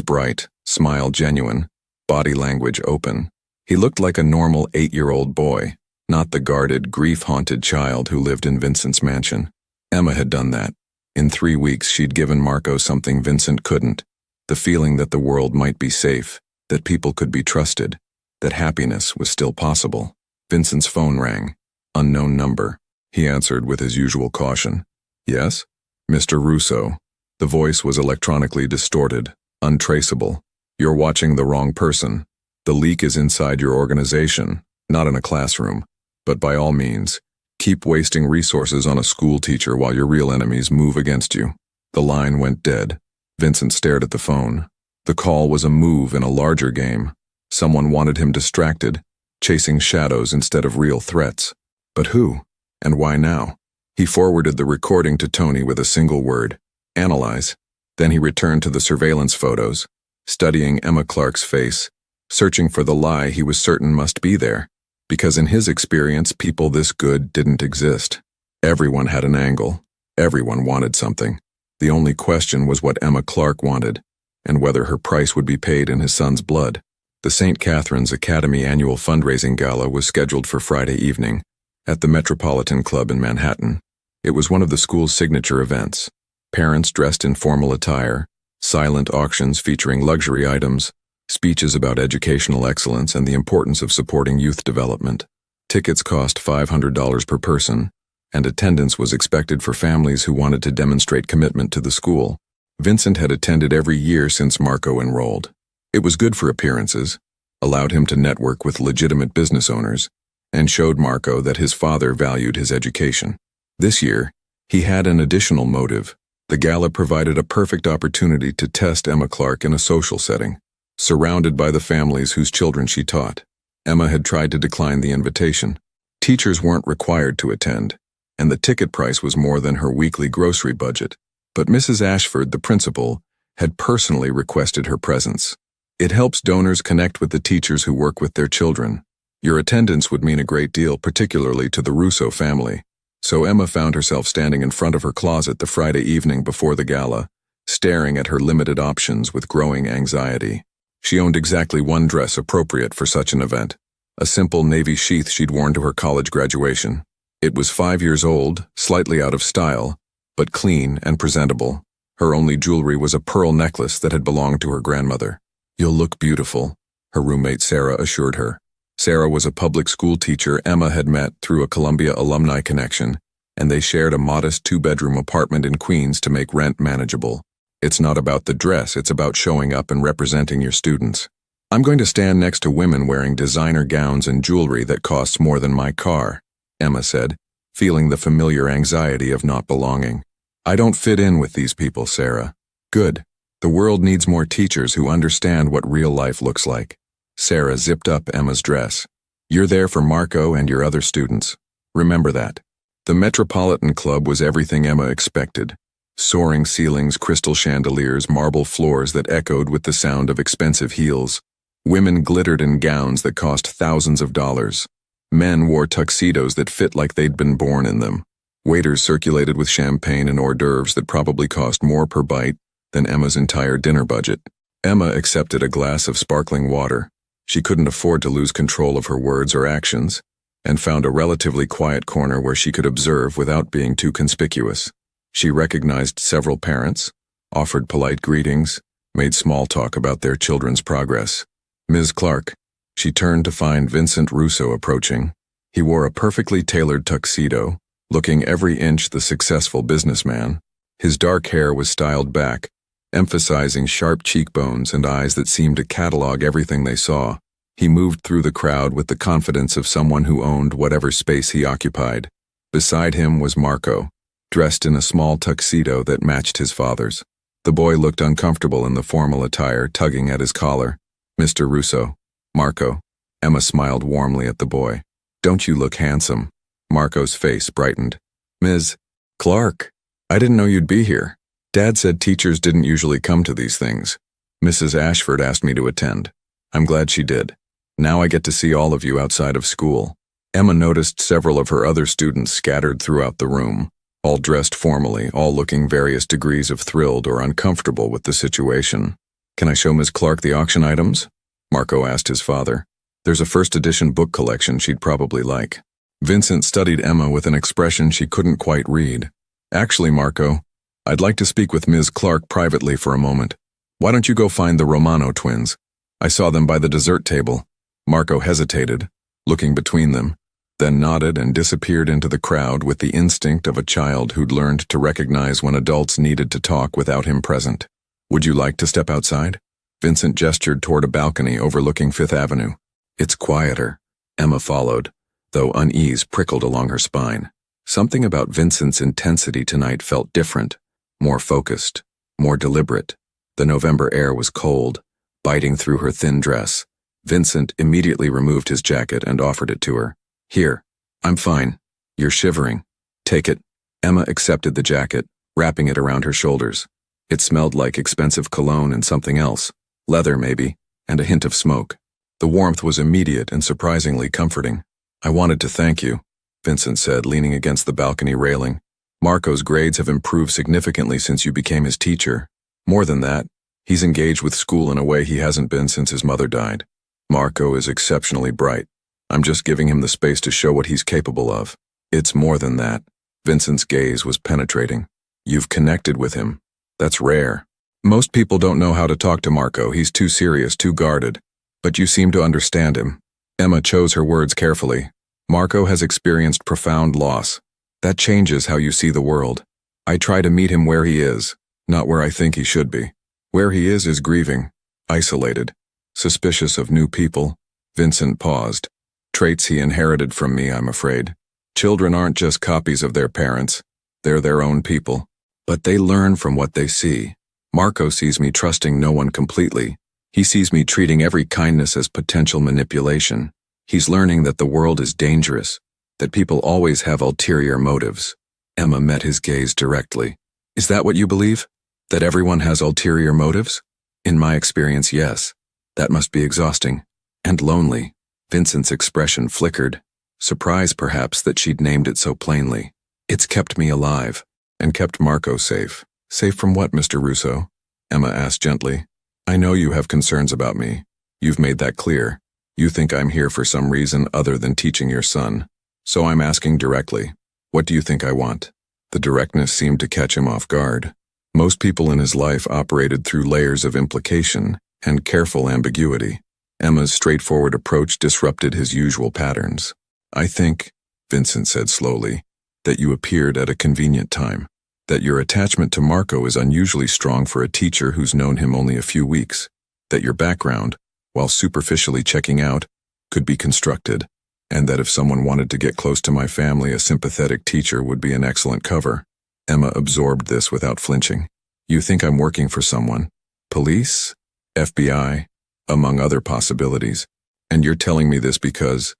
S1: bright, smile genuine, body language open. He looked like a normal 8-year-old boy, not the guarded, grief-haunted child who lived in Vincent's mansion. Emma had done that. In 3 weeks, she'd given Marco something Vincent couldn't, the feeling that the world might be safe, that people could be trusted, that happiness was still possible. Vincent's phone rang. Unknown number. He answered with his usual caution. Yes? Mr. Russo. The voice was electronically distorted, untraceable. You're watching the wrong person. The leak is inside your organization, not in a classroom. But by all means, keep wasting resources on a school teacher while your real enemies move against you. The line went dead. Vincent stared at the phone. The call was a move in a larger game. Someone wanted him distracted, chasing shadows instead of real threats. But who? And why now? He forwarded the recording to Tony with a single word: analyze. Then he returned to the surveillance photos, studying Emma Clark's face, searching for the lie he was certain must be there, because in his experience, people this good didn't exist. Everyone had an angle. Everyone wanted something. The only question was what Emma Clark wanted, and whether her price would be paid in his son's blood. The St. Catherine's Academy annual fundraising gala was scheduled for Friday evening at the Metropolitan Club in Manhattan. It was one of the school's signature events. Parents dressed in formal attire, silent auctions featuring luxury items, speeches about educational excellence and the importance of supporting youth development. Tickets cost $500 per person, and attendance was expected for families who wanted to demonstrate commitment to the school. Vincent had attended every year since Marco enrolled. It was good for appearances, allowed him to network with legitimate business owners, and showed Marco that his father valued his education. This year, he had an additional motive. The gala provided a perfect opportunity to test Emma Clark in a social setting, surrounded by the families whose children she taught. Emma had tried to decline the invitation. Teachers weren't required to attend, and the ticket price was more than her weekly grocery budget. But Mrs. Ashford, the principal, had personally requested her presence. It helps donors connect with the teachers who work with their children. Your attendance would mean a great deal, particularly to the Russo family. So Emma found herself standing in front of her closet the Friday evening before the gala, staring at her limited options with growing anxiety. She owned exactly one dress appropriate for such an event, a simple navy sheath she'd worn to her college graduation. It was 5 years old, slightly out of style, but clean and presentable. Her only jewelry was a pearl necklace that had belonged to her grandmother. You'll look beautiful, her roommate Sarah assured her. Sarah was a public school teacher Emma had met through a Columbia alumni connection, and they shared a modest 2-bedroom apartment in Queens to make rent manageable. It's not about the dress, it's about showing up and representing your students. I'm going to stand next to women wearing designer gowns and jewelry that costs more than my car, Emma said, feeling the familiar anxiety of not belonging. I don't fit in with these people, Sarah. Good. The world needs more teachers who understand what real life looks like. Sarah zipped up Emma's dress. You're there for Marco and your other students. Remember that. The Metropolitan Club was everything Emma expected. Soaring ceilings, crystal chandeliers, marble floors that echoed with the sound of expensive heels. Women glittered in gowns that cost thousands of dollars. Men wore tuxedos that fit like they'd been born in them. Waiters circulated with champagne and hors d'oeuvres that probably cost more per bite than Emma's entire dinner budget. Emma accepted a glass of sparkling water. She couldn't afford to lose control of her words or actions, and found a relatively quiet corner where she could observe without being too conspicuous. She recognized several parents, offered polite greetings, made small talk about their children's progress. Ms. Clark. She turned to find Vincent Russo approaching. He wore a perfectly tailored tuxedo, looking every inch the successful businessman. His dark hair was styled back, emphasizing sharp cheekbones and eyes that seemed to catalog everything they saw. He moved through the crowd with the confidence of someone who owned whatever space he occupied. Beside him was Marco, dressed in a small tuxedo that matched his father's. The boy looked uncomfortable in the formal attire, tugging at his collar. Mr. Russo. Marco. Emma smiled warmly at the boy. Don't you look handsome? Marco's face brightened. Ms. Clark, I didn't know you'd be here. Dad said teachers didn't usually come to these things. Mrs. Ashford asked me to attend. I'm glad she did. Now I get to see all of you outside of school. Emma noticed several of her other students scattered throughout the room, all dressed formally, all looking various degrees of thrilled or uncomfortable with the situation. Can I show Ms. Clark the auction items? Marco asked his father. There's a first edition book collection she'd probably like. Vincent studied Emma with an expression she couldn't quite read. Actually, Marco, I'd like to speak with Ms. Clark privately for a moment. Why don't you go find the Romano twins? I saw them by the dessert table. Marco hesitated, looking between them, then nodded and disappeared into the crowd with the instinct of a child who'd learned to recognize when adults needed to talk without him present. Would you like to step outside? Vincent gestured toward a balcony overlooking Fifth Avenue. It's quieter. Emma followed, though unease prickled along her spine. Something about Vincent's intensity tonight felt different, more focused, more deliberate. The November air was cold, biting through her thin dress. Vincent immediately removed his jacket and offered it to her. Here, I'm fine. You're shivering. Take it. Emma accepted the jacket, wrapping it around her shoulders. It smelled like expensive cologne and something else, leather maybe, and a hint of smoke. The warmth was immediate and surprisingly comforting. I wanted to thank you, Vincent said, leaning against the balcony railing. Marco's grades have improved significantly since you became his teacher. More than that, he's engaged with school in a way he hasn't been since his mother died. Marco is exceptionally bright. I'm just giving him the space to show what he's capable of. It's more than that. Vincent's gaze was penetrating. You've connected with him. That's rare. Most people don't know how to talk to Marco. He's too serious, too guarded. But you seem to understand him. Emma chose her words carefully. Marco has experienced profound loss. That changes how you see the world. I try to meet him where he is, not where I think he should be. Where he is grieving, isolated, suspicious of new people. Vincent paused. Traits he inherited from me, I'm afraid. Children aren't just copies of their parents. They're their own people. But they learn from what they see. Marco sees me trusting no one completely. He sees me treating every kindness as potential manipulation. He's learning that the world is dangerous, that people always have ulterior motives. Emma met his gaze directly. Is that what you believe? That everyone has ulterior motives? In my experience, yes. That must be exhausting. And lonely. Vincent's expression flickered. Surprise, perhaps, that she'd named it so plainly. It's kept me alive. And kept Marco safe. Safe from what, Mr. Russo? Emma asked gently. I know you have concerns about me. You've made that clear. You think I'm here for some reason other than teaching your son. So I'm asking directly. What do you think I want? The directness seemed to catch him off guard. Most people in his life operated through layers of implication and careful ambiguity. Emma's straightforward approach disrupted his usual patterns. I think, Vincent said slowly, that you appeared at a convenient time. That your attachment to Marco is unusually strong for a teacher who's known him only a few weeks. That your background, while superficially checking out, could be constructed. And that if someone wanted to get close to my family, a sympathetic teacher would be an excellent cover. Emma absorbed this without flinching. You think I'm working for someone? Police? FBI? Among other possibilities. And you're telling me this because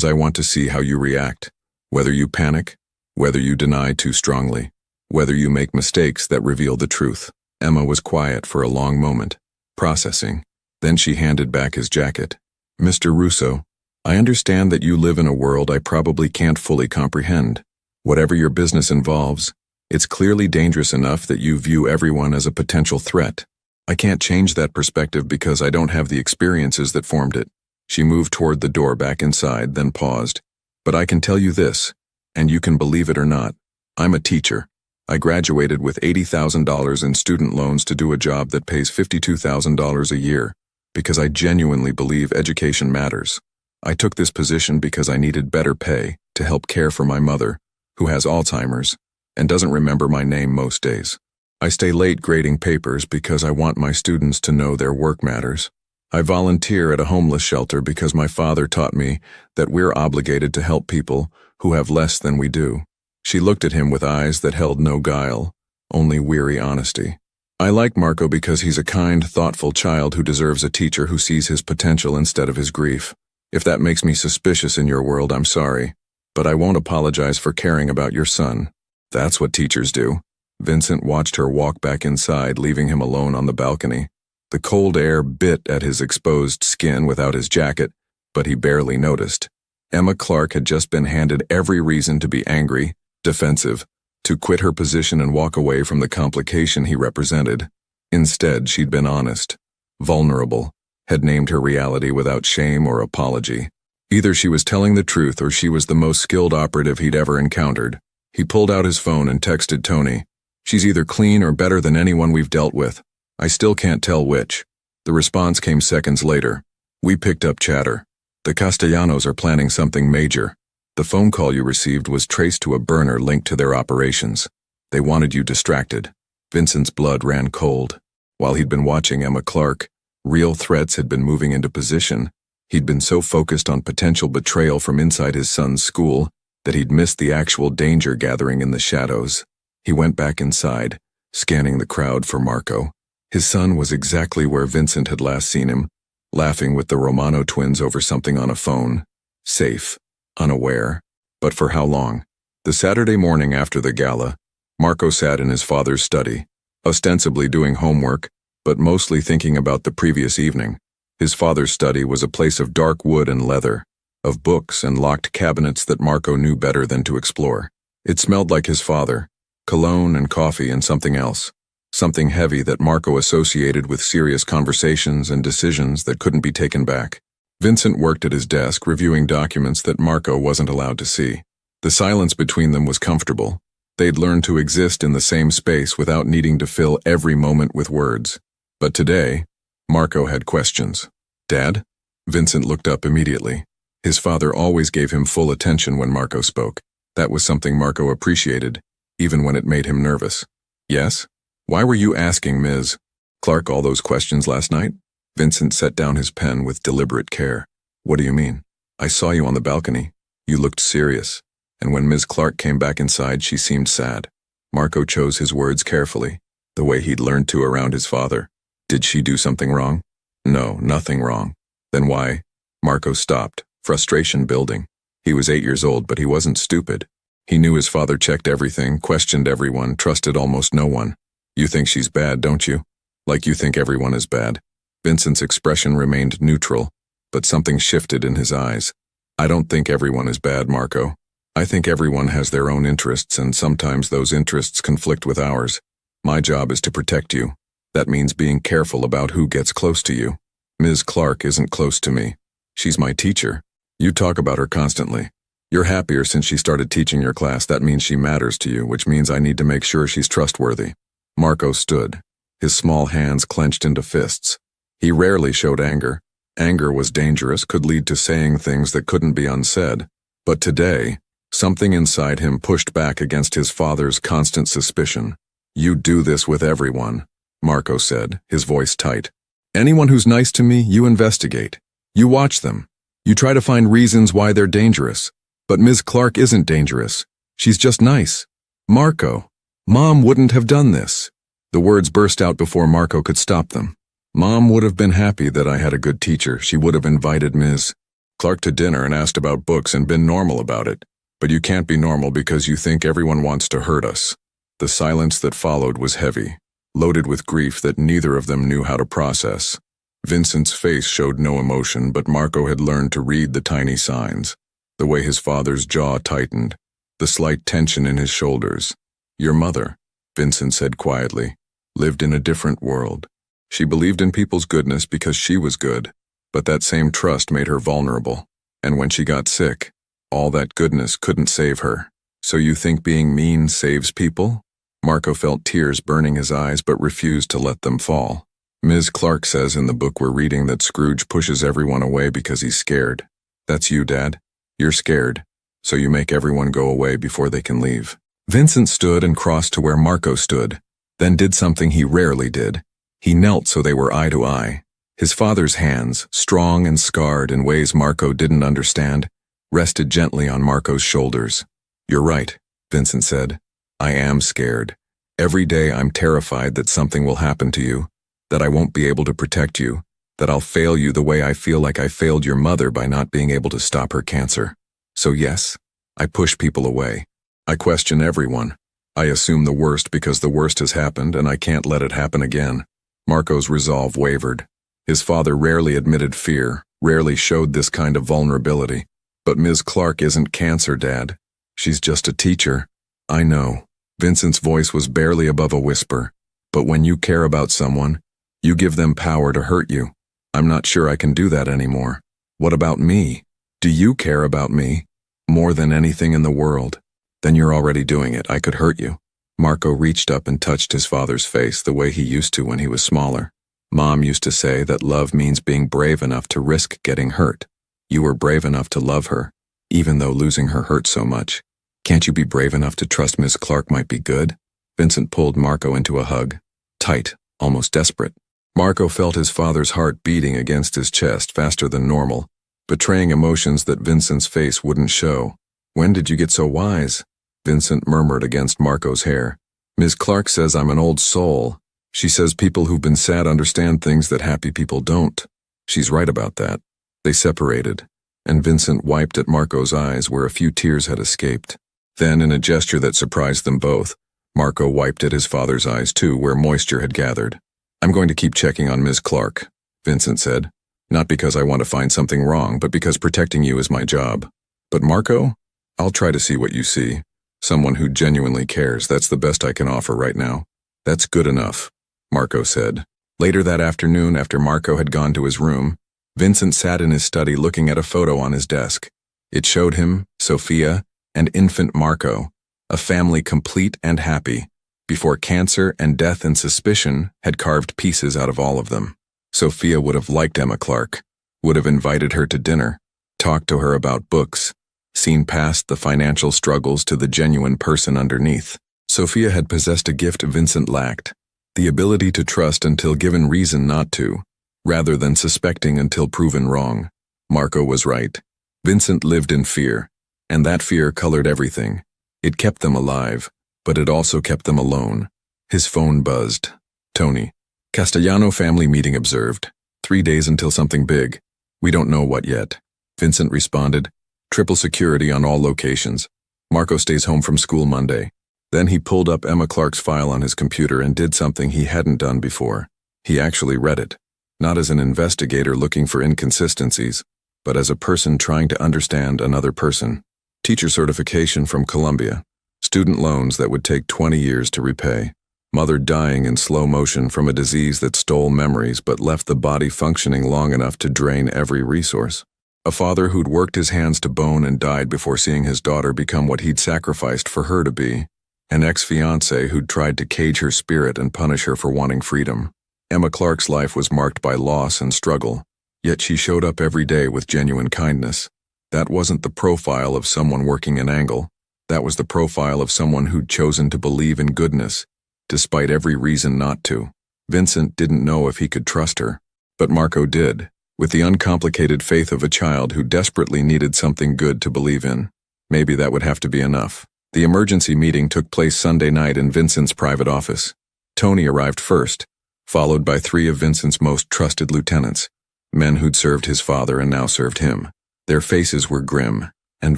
S1: I want to see how you react. Whether you panic, whether you deny too strongly, whether you make mistakes that reveal the truth. Emma was quiet for a long moment, processing. Then she handed back his jacket. Mr. Russo, I understand that you live in a world I probably can't fully comprehend. Whatever your business involves, it's clearly dangerous enough that you view everyone as a potential threat. I can't change that perspective because I don't have the experiences that formed it. She moved toward the door back inside, then paused. But I can tell you this, and you can believe it or not. I'm a teacher. I graduated with $80,000 in student loans to do a job that pays $52,000 a year, because I genuinely believe education matters. I took this position because I needed better pay to help care for my mother, who has Alzheimer's, and doesn't remember my name most days. I stay late grading papers because I want my students to know their work matters. I volunteer at a homeless shelter because my father taught me that we're obligated to help people who have less than we do. She looked at him with eyes that held no guile, only weary honesty. I like Marco because he's a kind, thoughtful child who deserves a teacher who sees his potential instead of his grief. If that makes me suspicious in your world, I'm sorry, but I won't apologize for caring about your son. That's what teachers do. Vincent watched her walk back inside, leaving him alone on the balcony. The cold air bit at his exposed skin without his jacket, but he barely noticed. Emma Clark had just been handed every reason to be angry, defensive, to quit her position and walk away from the complication he represented. Instead, she'd been honest, vulnerable, had named her reality without shame or apology. Either she was telling the truth or she was the most skilled operative he'd ever encountered. He pulled out his phone and texted Tony. "She's either clean or better than anyone we've dealt with. I still can't tell which." The response came seconds later. "We picked up chatter. The Castellanos are planning something major. The phone call you received was traced to a burner linked to their operations. They wanted you distracted." Vincent's blood ran cold. While he'd been watching Emma Clark, real threats had been moving into position. He'd been so focused on potential betrayal from inside his son's school that he'd missed the actual danger gathering in the shadows. He went back inside, scanning the crowd for Marco. His son was exactly where Vincent had last seen him, laughing with the Romano twins over something on a phone. Safe, unaware. But for how long? The Saturday morning after the gala, Marco sat in his father's study, ostensibly doing homework, but mostly thinking about the previous evening. His father's study was a place of dark wood and leather, of books and locked cabinets that Marco knew better than to explore. It smelled like his father, cologne and coffee and something else. Something heavy that Marco associated with serious conversations and decisions that couldn't be taken back. Vincent worked at his desk reviewing documents that Marco wasn't allowed to see. The silence between them was comfortable. They'd learned to exist in the same space without needing to fill every moment with words. But today, Marco had questions. "Dad?" Vincent looked up immediately. His father always gave him full attention when Marco spoke. That was something Marco appreciated, even when it made him nervous. "Yes? Why were you asking Ms. Clark all those questions last night?" Vincent set down his pen with deliberate care. "What do you mean? I saw you on the balcony. You looked serious. And when Ms. Clark came back inside, she seemed sad." Marco chose his words carefully, the way he'd learned to around his father. "Did she do something wrong?" "No, nothing wrong." "Then why?" Marco stopped, frustration building. He was 8 years old, but he wasn't stupid. He knew his father checked everything, questioned everyone, trusted almost no one. "You think she's bad, don't you? Like you think everyone is bad?" Vincent's expression remained neutral, but something shifted in his eyes. "I don't think everyone is bad, Marco. I think everyone has their own interests, and sometimes those interests conflict with ours. My job is to protect you. That means being careful about who gets close to you. Ms. Clark isn't close to me. She's my teacher. You talk about her constantly. You're happier since she started teaching your class. That means she matters to you, which means I need to make sure she's trustworthy." Marco stood, his small hands clenched into fists. He rarely showed anger. Anger was dangerous, could lead to saying things that couldn't be unsaid. But today, something inside him pushed back against his father's constant suspicion. "You do this with everyone," Marco said, his voice tight. "Anyone who's nice to me, you investigate. You watch them. You try to find reasons why they're dangerous. But Ms. Clark isn't dangerous. She's just nice. Marco, Mom wouldn't have done this." The words burst out before Marco could stop them. "Mom would have been happy that I had a good teacher. She would have invited Ms. Clark to dinner and asked about books and been normal about it. But you can't be normal because you think everyone wants to hurt us." The silence that followed was heavy, loaded with grief that neither of them knew how to process. Vincent's face showed no emotion, but Marco had learned to read the tiny signs. The way his father's jaw tightened, the slight tension in his shoulders. "Your mother," Vincent said quietly, "lived in a different world. She believed in people's goodness because she was good, but that same trust made her vulnerable. And when she got sick, all that goodness couldn't save her. So you think being mean saves people?" Marco felt tears burning his eyes but refused to let them fall. "Ms. Clark says in the book we're reading that Scrooge pushes everyone away because he's scared. That's you, Dad. You're scared, so you make everyone go away before they can leave." Vincent stood and crossed to where Marco stood, then did something he rarely did. He knelt so they were eye to eye. His father's hands, strong and scarred in ways Marco didn't understand, rested gently on Marco's shoulders. "You're right," Vincent said. "I am scared. Every day I'm terrified that something will happen to you, that I won't be able to protect you, that I'll fail you the way I feel like I failed your mother by not being able to stop her cancer. So yes, I push people away. I question everyone. I assume the worst because the worst has happened and I can't let it happen again." Marco's resolve wavered. His father rarely admitted fear, rarely showed this kind of vulnerability. But Ms. Clark isn't cancer, Dad. She's just a teacher. I know. Vincent's voice was barely above a whisper. But when you care about someone, you give them power to hurt you. I'm not sure I can do that anymore. What about me? Do you care about me? More than anything in the world? Then you're already doing it. I could hurt you. Marco reached up and touched his father's face the way he used to when he was smaller. Mom used to say that love means being brave enough to risk getting hurt. You were brave enough to love her, even though losing her hurt so much. Can't you be brave enough to trust Miss Clark might be good? Vincent pulled Marco into a hug. Tight, almost desperate. Marco felt his father's heart beating against his chest faster than normal, betraying emotions that Vincent's face wouldn't show. When did you get so wise? Vincent murmured against Marco's hair. Ms. Clark says I'm an old soul. She says people who've been sad understand things that happy people don't. She's right about that. They separated, and Vincent wiped at Marco's eyes where a few tears had escaped. Then, in a gesture that surprised them both, Marco wiped at his father's eyes too, where moisture had gathered. I'm going to keep checking on Ms. Clark, Vincent said. Not because I want to find something wrong, but because protecting you is my job. But Marco, I'll try to see what you see. Someone who genuinely cares, that's the best I can offer right now. That's good enough, Marco said. Later that afternoon, after Marco had gone to his room, Vincent sat in his study looking at a photo on his desk. It showed him, Sophia, and infant Marco, a family complete and happy, before cancer and death and suspicion had carved pieces out of all of them. Sophia would have liked Emma Clark, would have invited her to dinner, talked to her about books, seen past the financial struggles to the genuine person underneath. Sophia had possessed a gift Vincent lacked, the ability to trust until given reason not to, rather than suspecting until proven wrong. Marco was right. Vincent lived in fear, and that fear colored everything. It kept them alive, but it also kept them alone. His phone buzzed. Tony. Castellano family meeting observed. 3 days until something big. We don't know what yet. Vincent responded. Triple security on all locations. Marco stays home from school Monday. Then he pulled up Emma Clark's file on his computer and did something he hadn't done before. He actually read it. Not as an investigator looking for inconsistencies, but as a person trying to understand another person. Teacher certification from Columbia. Student loans that would take 20 years to repay. Mother dying in slow motion from a disease that stole memories but left the body functioning long enough to drain every resource. A father who'd worked his hands to bone and died before seeing his daughter become what he'd sacrificed for her to be. An ex-fiancé who'd tried to cage her spirit and punish her for wanting freedom. Emma Clark's life was marked by loss and struggle, yet she showed up every day with genuine kindness. That wasn't the profile of someone working an angle. That was the profile of someone who'd chosen to believe in goodness, despite every reason not to. Vincent didn't know if he could trust her, but Marco did, with the uncomplicated faith of a child who desperately needed something good to believe in. Maybe that would have to be enough. The emergency meeting took place Sunday night in Vincent's private office. Tony arrived first, followed by 3 of Vincent's most trusted lieutenants, men who'd served his father and now served him. Their faces were grim, and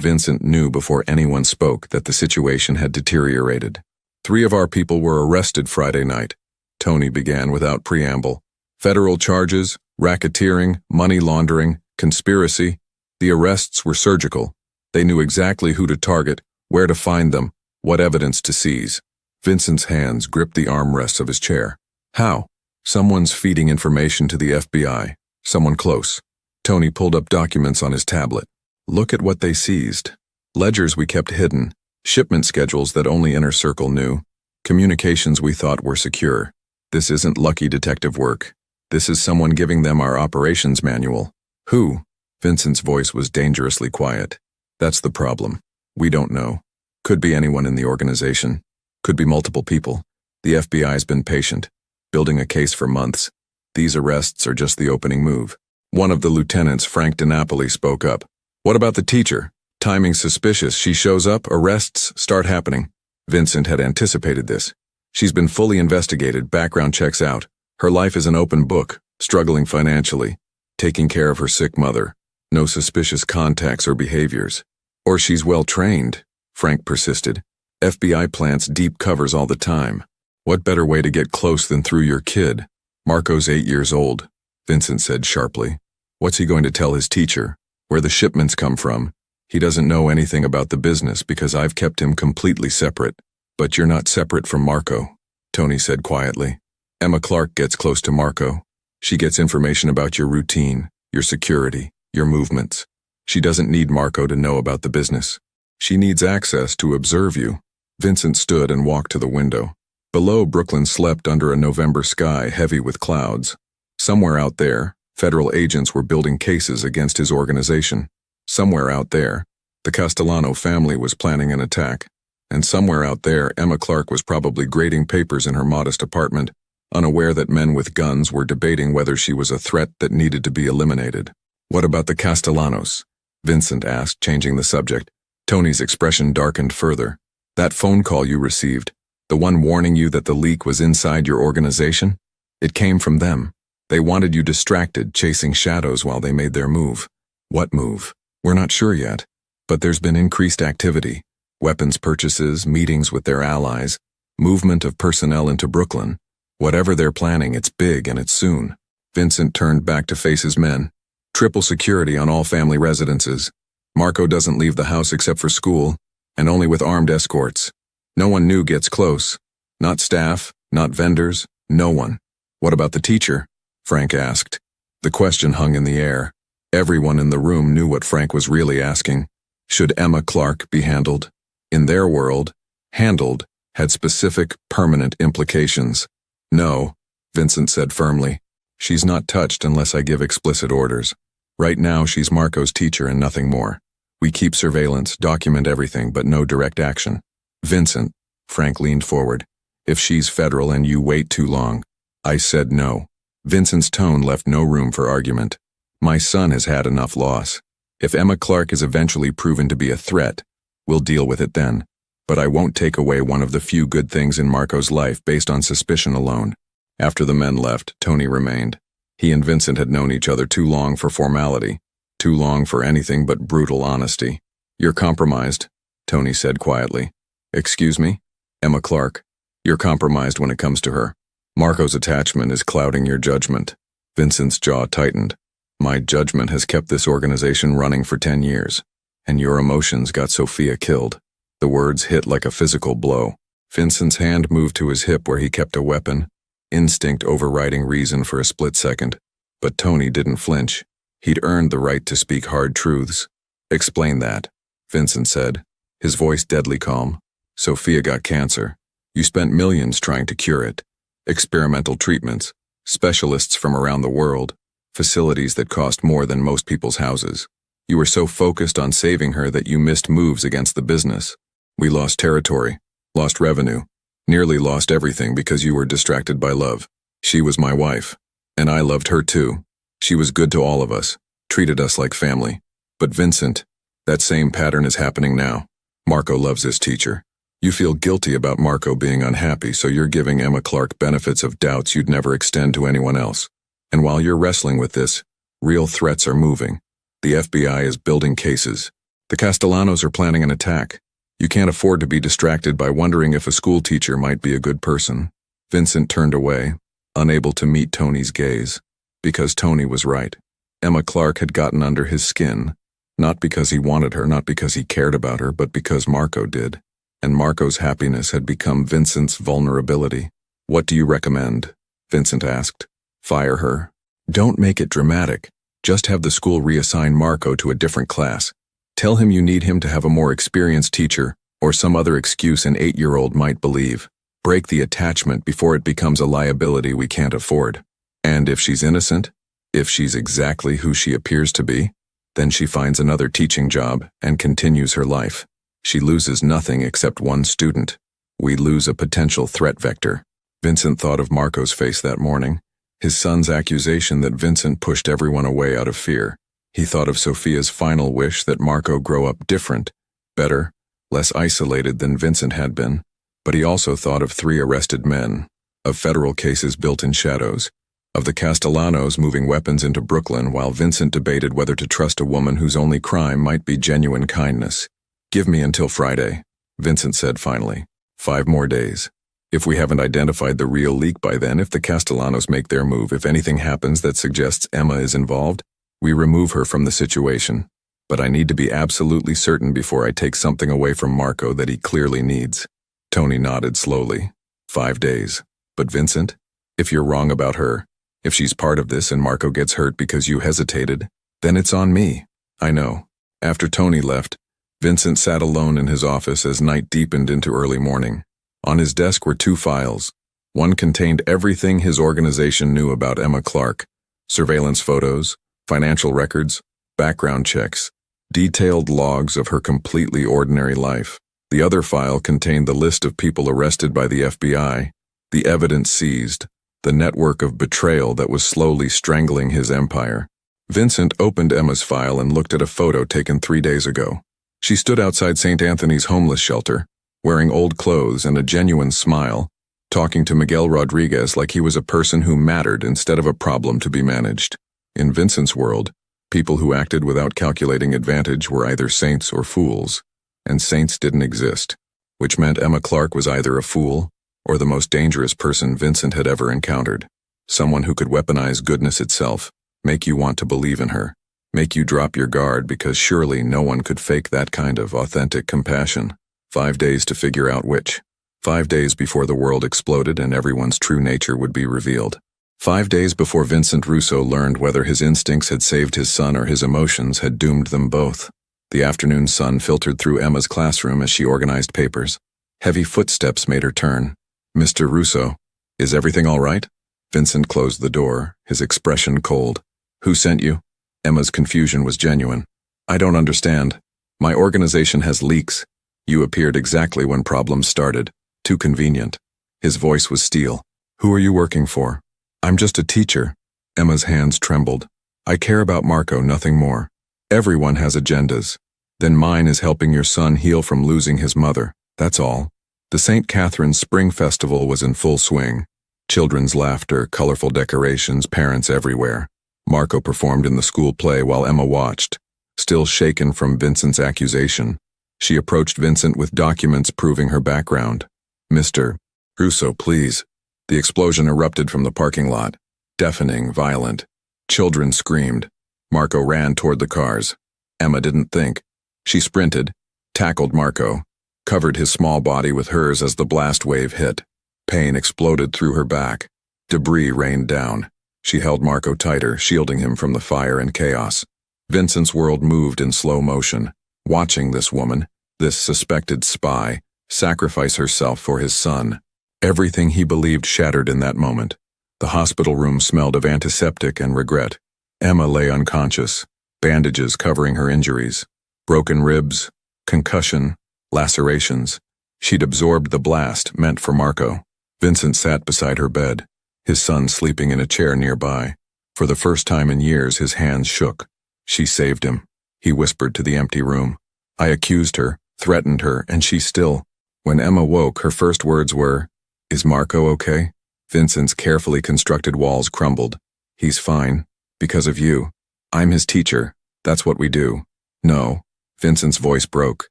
S1: Vincent knew before anyone spoke that the situation had deteriorated. 3 of our people were arrested Friday night, Tony began without preamble. Federal charges, racketeering, money laundering, conspiracy. The arrests were surgical. They knew exactly who to target, where to find them, what evidence to seize. Vincent's hands gripped the armrests of his chair. How? Someone's feeding information to the FBI. Someone close. Tony pulled up documents on his tablet. Look at what they seized. Ledgers we kept hidden, shipment schedules that only Inner Circle knew, communications we thought were secure. This isn't lucky detective work. This is someone giving them our operations manual. Who? Vincent's voice was dangerously quiet. That's the problem. We don't know. Could be anyone in the organization. Could be multiple people. The FBI's been patient, building a case for months. These arrests are just the opening move. One of the lieutenants, Frank DiNapoli, spoke up. What about the teacher? Timing suspicious. She shows up, arrests start happening. Vincent had anticipated this. She's been fully investigated, background checks out. Her life is an open book, struggling financially, taking care of her sick mother. No suspicious contacts or behaviors. Or she's well trained, Frank persisted. FBI plants deep covers all the time. What better way to get close than through your kid? Marco's 8 years old, Vincent said sharply. What's he going to tell his teacher? Where the shipments come from? He doesn't know anything about the business because I've kept him completely separate. But you're not separate from Marco, Tony said quietly. Emma Clark gets close to Marco. She gets information about your routine, your security, your movements. She doesn't need Marco to know about the business. She needs access to observe you. Vincent stood and walked to the window. Below, Brooklyn slept under a November sky heavy with clouds. Somewhere out there, federal agents were building cases against his organization. Somewhere out there, the Castellano family was planning an attack. And somewhere out there, Emma Clark was probably grading papers in her modest apartment, unaware that men with guns were debating whether she was a threat that needed to be eliminated. What about the Castellanos? Vincent asked, changing the subject. Tony's expression darkened further. That phone call you received, the one warning you that the leak was inside your organization? It came from them. They wanted you distracted, chasing shadows while they made their move. What move? We're not sure yet. But there's been increased activity. Weapons purchases, meetings with their allies, movement of personnel into Brooklyn. Whatever they're planning, it's big and it's soon. Vincent turned back to face his men. Triple security on all family residences. Marco doesn't leave the house except for school, and only with armed escorts. No one new gets close. Not staff, not vendors, no one. What about the teacher? Frank asked. The question hung in the air. Everyone in the room knew what Frank was really asking. Should Emma Clark be handled? In their world, handled had specific, permanent implications. No, Vincent said firmly. She's not touched unless I give explicit orders. Right now, she's Marco's teacher and nothing more. We keep surveillance, document everything, but no direct action. Vincent, Frank leaned forward. If she's federal and you wait too long. I said no. Vincent's tone left no room for argument. My son has had enough loss. If Emma Clark is eventually proven to be a threat, we'll deal with it then. But I won't take away one of the few good things in Marco's life based on suspicion alone. After the men left, Tony remained. He and Vincent had known each other too long for formality, too long for anything but brutal honesty. You're compromised, Tony said quietly. Excuse me? Emma Clark. You're compromised when it comes to her. Marco's attachment is clouding your judgment. Vincent's jaw tightened. My judgment has kept this organization running for 10 years, and your emotions got Sophia killed. The words hit like a physical blow. Vincent's hand moved to his hip where he kept a weapon, instinct overriding reason for a split second. But Tony didn't flinch. He'd earned the right to speak hard truths. Explain that, Vincent said, his voice deadly calm. Sophia got cancer. You spent millions trying to cure it. Experimental treatments, specialists from around the world, facilities that cost more than most people's houses. You were so focused on saving her that you missed moves against the business. We lost territory, lost revenue, nearly lost everything because you were distracted by love. She was my wife, and I loved her too. She was good to all of us, treated us like family. But Vincent, that same pattern is happening now. Marco loves his teacher. You feel guilty about Marco being unhappy, so you're giving Emma Clark benefits of doubts you'd never extend to anyone else. And while you're wrestling with this, real threats are moving. The FBI is building cases. The Castellanos are planning an attack. You can't afford to be distracted by wondering if a school teacher might be a good person. Vincent turned away, unable to meet Tony's gaze. Because Tony was right. Emma Clark had gotten under his skin, not because he wanted her, not because he cared about her, but because Marco did. And Marco's happiness had become Vincent's vulnerability. What do you recommend? Vincent asked. Fire her. Don't make it dramatic. Just have the school reassign Marco to a different class. Tell him you need him to have a more experienced teacher, or some other excuse an 8-year-old might believe. Break the attachment before it becomes a liability we can't afford. And if she's innocent, if she's exactly who she appears to be, then she finds another teaching job and continues her life. She loses nothing except one student. We lose a potential threat vector. Vincent thought of Marco's face that morning, his son's accusation that Vincent pushed everyone away out of fear. He thought of Sophia's final wish that Marco grow up different, better, less isolated than Vincent had been. But he also thought of 3 arrested men, of federal cases built in shadows, of the Castellanos moving weapons into Brooklyn while Vincent debated whether to trust a woman whose only crime might be genuine kindness. Give me until Friday, Vincent said finally. 5 more days. If we haven't identified the real leak by then, if the Castellanos make their move, if anything happens that suggests Emma is involved, We remove her from the situation. But I need to be absolutely certain before I take something away from Marco that he clearly needs. Tony nodded slowly. 5 days. But Vincent? If you're wrong about her, if she's part of this and Marco gets hurt because you hesitated, then it's on me. I know. After Tony left, Vincent sat alone in his office as night deepened into early morning. On his desk were 2 files. One contained everything his organization knew about Emma Clark: surveillance photos, financial records, background checks, detailed logs of her completely ordinary life. The other file contained the list of people arrested by the FBI, the evidence seized, the network of betrayal that was slowly strangling his empire. Vincent opened Emma's file and looked at a photo taken 3 days ago. She stood outside St. Anthony's homeless shelter, wearing old clothes and a genuine smile, talking to Miguel Rodriguez like he was a person who mattered instead of a problem to be managed. In Vincent's world, people who acted without calculating advantage were either saints or fools, and saints didn't exist, which meant Emma Clark was either a fool or the most dangerous person Vincent had ever encountered. Someone who could weaponize goodness itself, make you want to believe in her, make you drop your guard because surely no one could fake that kind of authentic compassion. 5 days to figure out which. 5 days before the world exploded and everyone's true nature would be revealed. 5 days before Vincent Russo learned whether his instincts had saved his son or his emotions had doomed them both. The afternoon sun filtered through Emma's classroom as she organized papers. Heavy footsteps made her turn. "Mr. Russo, is everything all right?" Vincent closed the door, his expression cold. "Who sent you?" Emma's confusion was genuine. "I don't understand. My organization has leaks. You appeared exactly when problems started. Too convenient." His voice was steel. "Who are you working for?" "I'm just a teacher." Emma's hands trembled. "I care about Marco, nothing more. Everyone has agendas. Then mine is helping your son heal from losing his mother. That's all." The St. Catherine's Spring Festival was in full swing. Children's laughter, colorful decorations, parents everywhere. Marco performed in the school play while Emma watched, still shaken from Vincent's accusation. She approached Vincent with documents proving her background. "Mr. Russo, please." The explosion erupted from the parking lot. Deafening, violent. Children screamed. Marco ran toward the cars. Emma didn't think. She sprinted, tackled Marco, covered his small body with hers as the blast wave hit. Pain exploded through her back. Debris rained down. She held Marco tighter, shielding him from the fire and chaos. Vincent's world moved in slow motion, watching this woman, this suspected spy, sacrifice herself for his son. Everything he believed shattered in that moment. The hospital room smelled of antiseptic and regret. Emma lay unconscious, bandages covering her injuries. Broken ribs, concussion, lacerations. She'd absorbed the blast meant for Marco. Vincent sat beside her bed, his son sleeping in a chair nearby. For the first time in years, his hands shook. "She saved him," he whispered to the empty room. "I accused her, threatened her, and she still." When Emma woke, her first words were, "Is Marco okay?" Vincent's carefully constructed walls crumbled. "He's fine. Because of you. I'm his teacher. That's what we do." "No." Vincent's voice broke.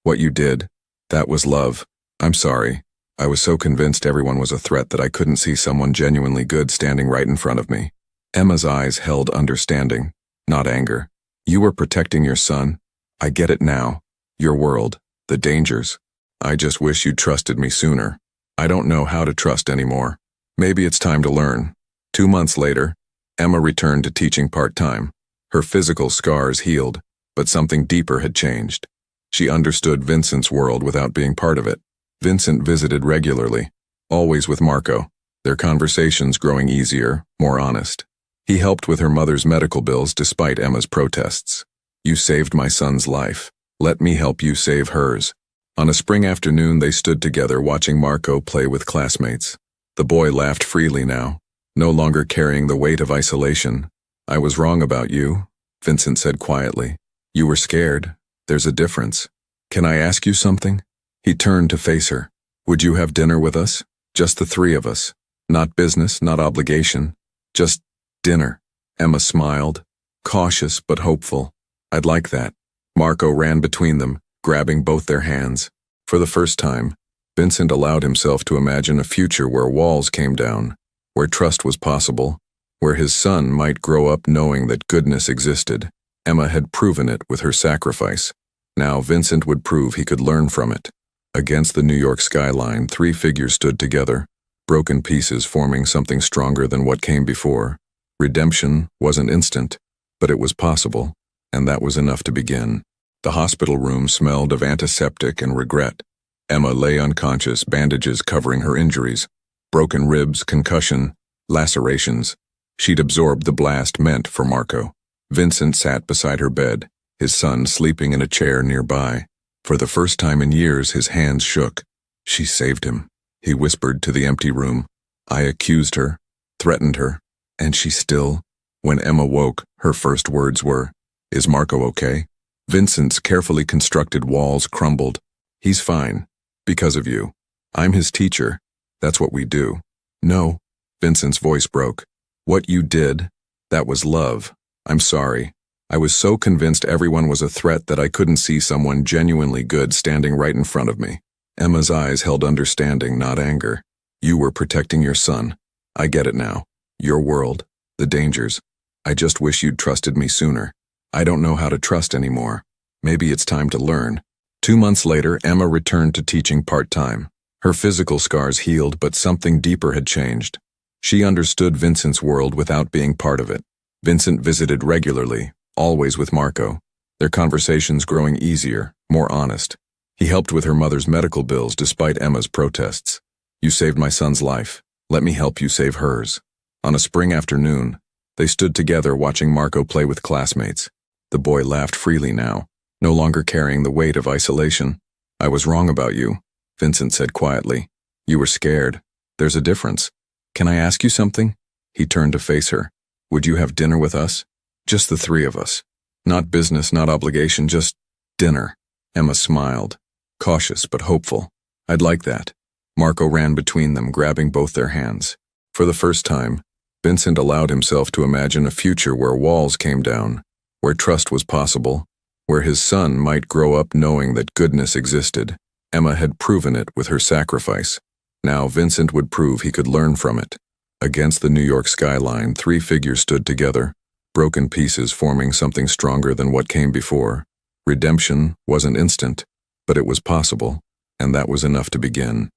S1: "What you did, that was love. I'm sorry. I was so convinced everyone was a threat that I couldn't see someone genuinely good standing right in front of me." Emma's eyes held understanding, not anger. "You were protecting your son. I get it now. Your world, the dangers. I just wish you'd trusted me sooner. I don't know how to trust anymore. Maybe it's time to learn." 2 months later, Emma returned to teaching part-time. Her physical scars healed, but something deeper had changed. She understood Vincent's world without being part of it. Vincent visited regularly, always with Marco, their conversations growing easier, more honest. He helped with her mother's medical bills despite Emma's protests. "You saved my son's life. Let me help you save hers." On a spring afternoon, they stood together watching Marco play with classmates. The boy laughed freely now, no longer carrying the weight of isolation. "I was wrong about you," Vincent said quietly. "You were scared. There's a difference. Can I ask you something?" He turned to face her. "Would you have dinner with us? Just the 3 of us. Not business, not obligation. Just dinner." Emma smiled, cautious but hopeful. "I'd like that." Marco ran between them, grabbing both their hands. For the first time, Vincent allowed himself to imagine a future where walls came down, where trust was possible, where his son might grow up knowing that goodness existed. Emma had proven it with her sacrifice. Now Vincent would prove he could learn from it. Against the New York skyline, three figures stood together, broken pieces forming something stronger than what came before. Redemption wasn't instant, but it was possible, and that was enough to begin. The hospital room smelled of antiseptic and regret. Emma lay unconscious, bandages covering her injuries. Broken ribs, concussion, lacerations. She'd absorbed the blast meant for Marco. Vincent sat beside her bed, his son sleeping in a chair nearby. For the first time in years, his hands shook. She saved him, he whispered to the empty room. I accused her, threatened her, and she still. When Emma woke, her first words were, "Is Marco okay?" Vincent's carefully constructed walls crumbled. He's fine. Because of you. I'm his teacher. That's what we do. No. Vincent's voice broke. What you did, that was love. I'm sorry. I was so convinced everyone was a threat that I couldn't see someone genuinely good standing right in front of me. Emma's eyes held understanding, not anger. You were protecting your son. I get it now. Your world. The dangers. I just wish you'd trusted me sooner. I don't know how to trust anymore. Maybe it's time to learn. 2 months later, Emma returned to teaching part-time. Her physical scars healed, but something deeper had changed. She understood Vincent's world without being part of it. Vincent visited regularly, always with Marco, their conversations growing easier, more honest. He helped with her mother's medical bills despite Emma's protests. You saved my son's life. Let me help you save hers. On a spring afternoon, they stood together watching Marco play with classmates. The boy laughed freely now, no longer carrying the weight of isolation. I was wrong about you, Vincent said quietly. You were scared. There's a difference. Can I ask you something? He turned to face her. Would you have dinner with us? Just the three of us. Not business, not obligation, just dinner. Emma smiled, cautious but hopeful. I'd like that. Marco ran between them, grabbing both their hands. For the first time, Vincent allowed himself to imagine a future where walls came down, where trust was possible, where his son might grow up knowing that goodness existed. Emma had proven it with her sacrifice. Now Vincent would prove he could learn from it. Against the New York skyline, three figures stood together, broken pieces forming something stronger than what came before. Redemption wasn't instant, but it was possible, and that was enough to begin.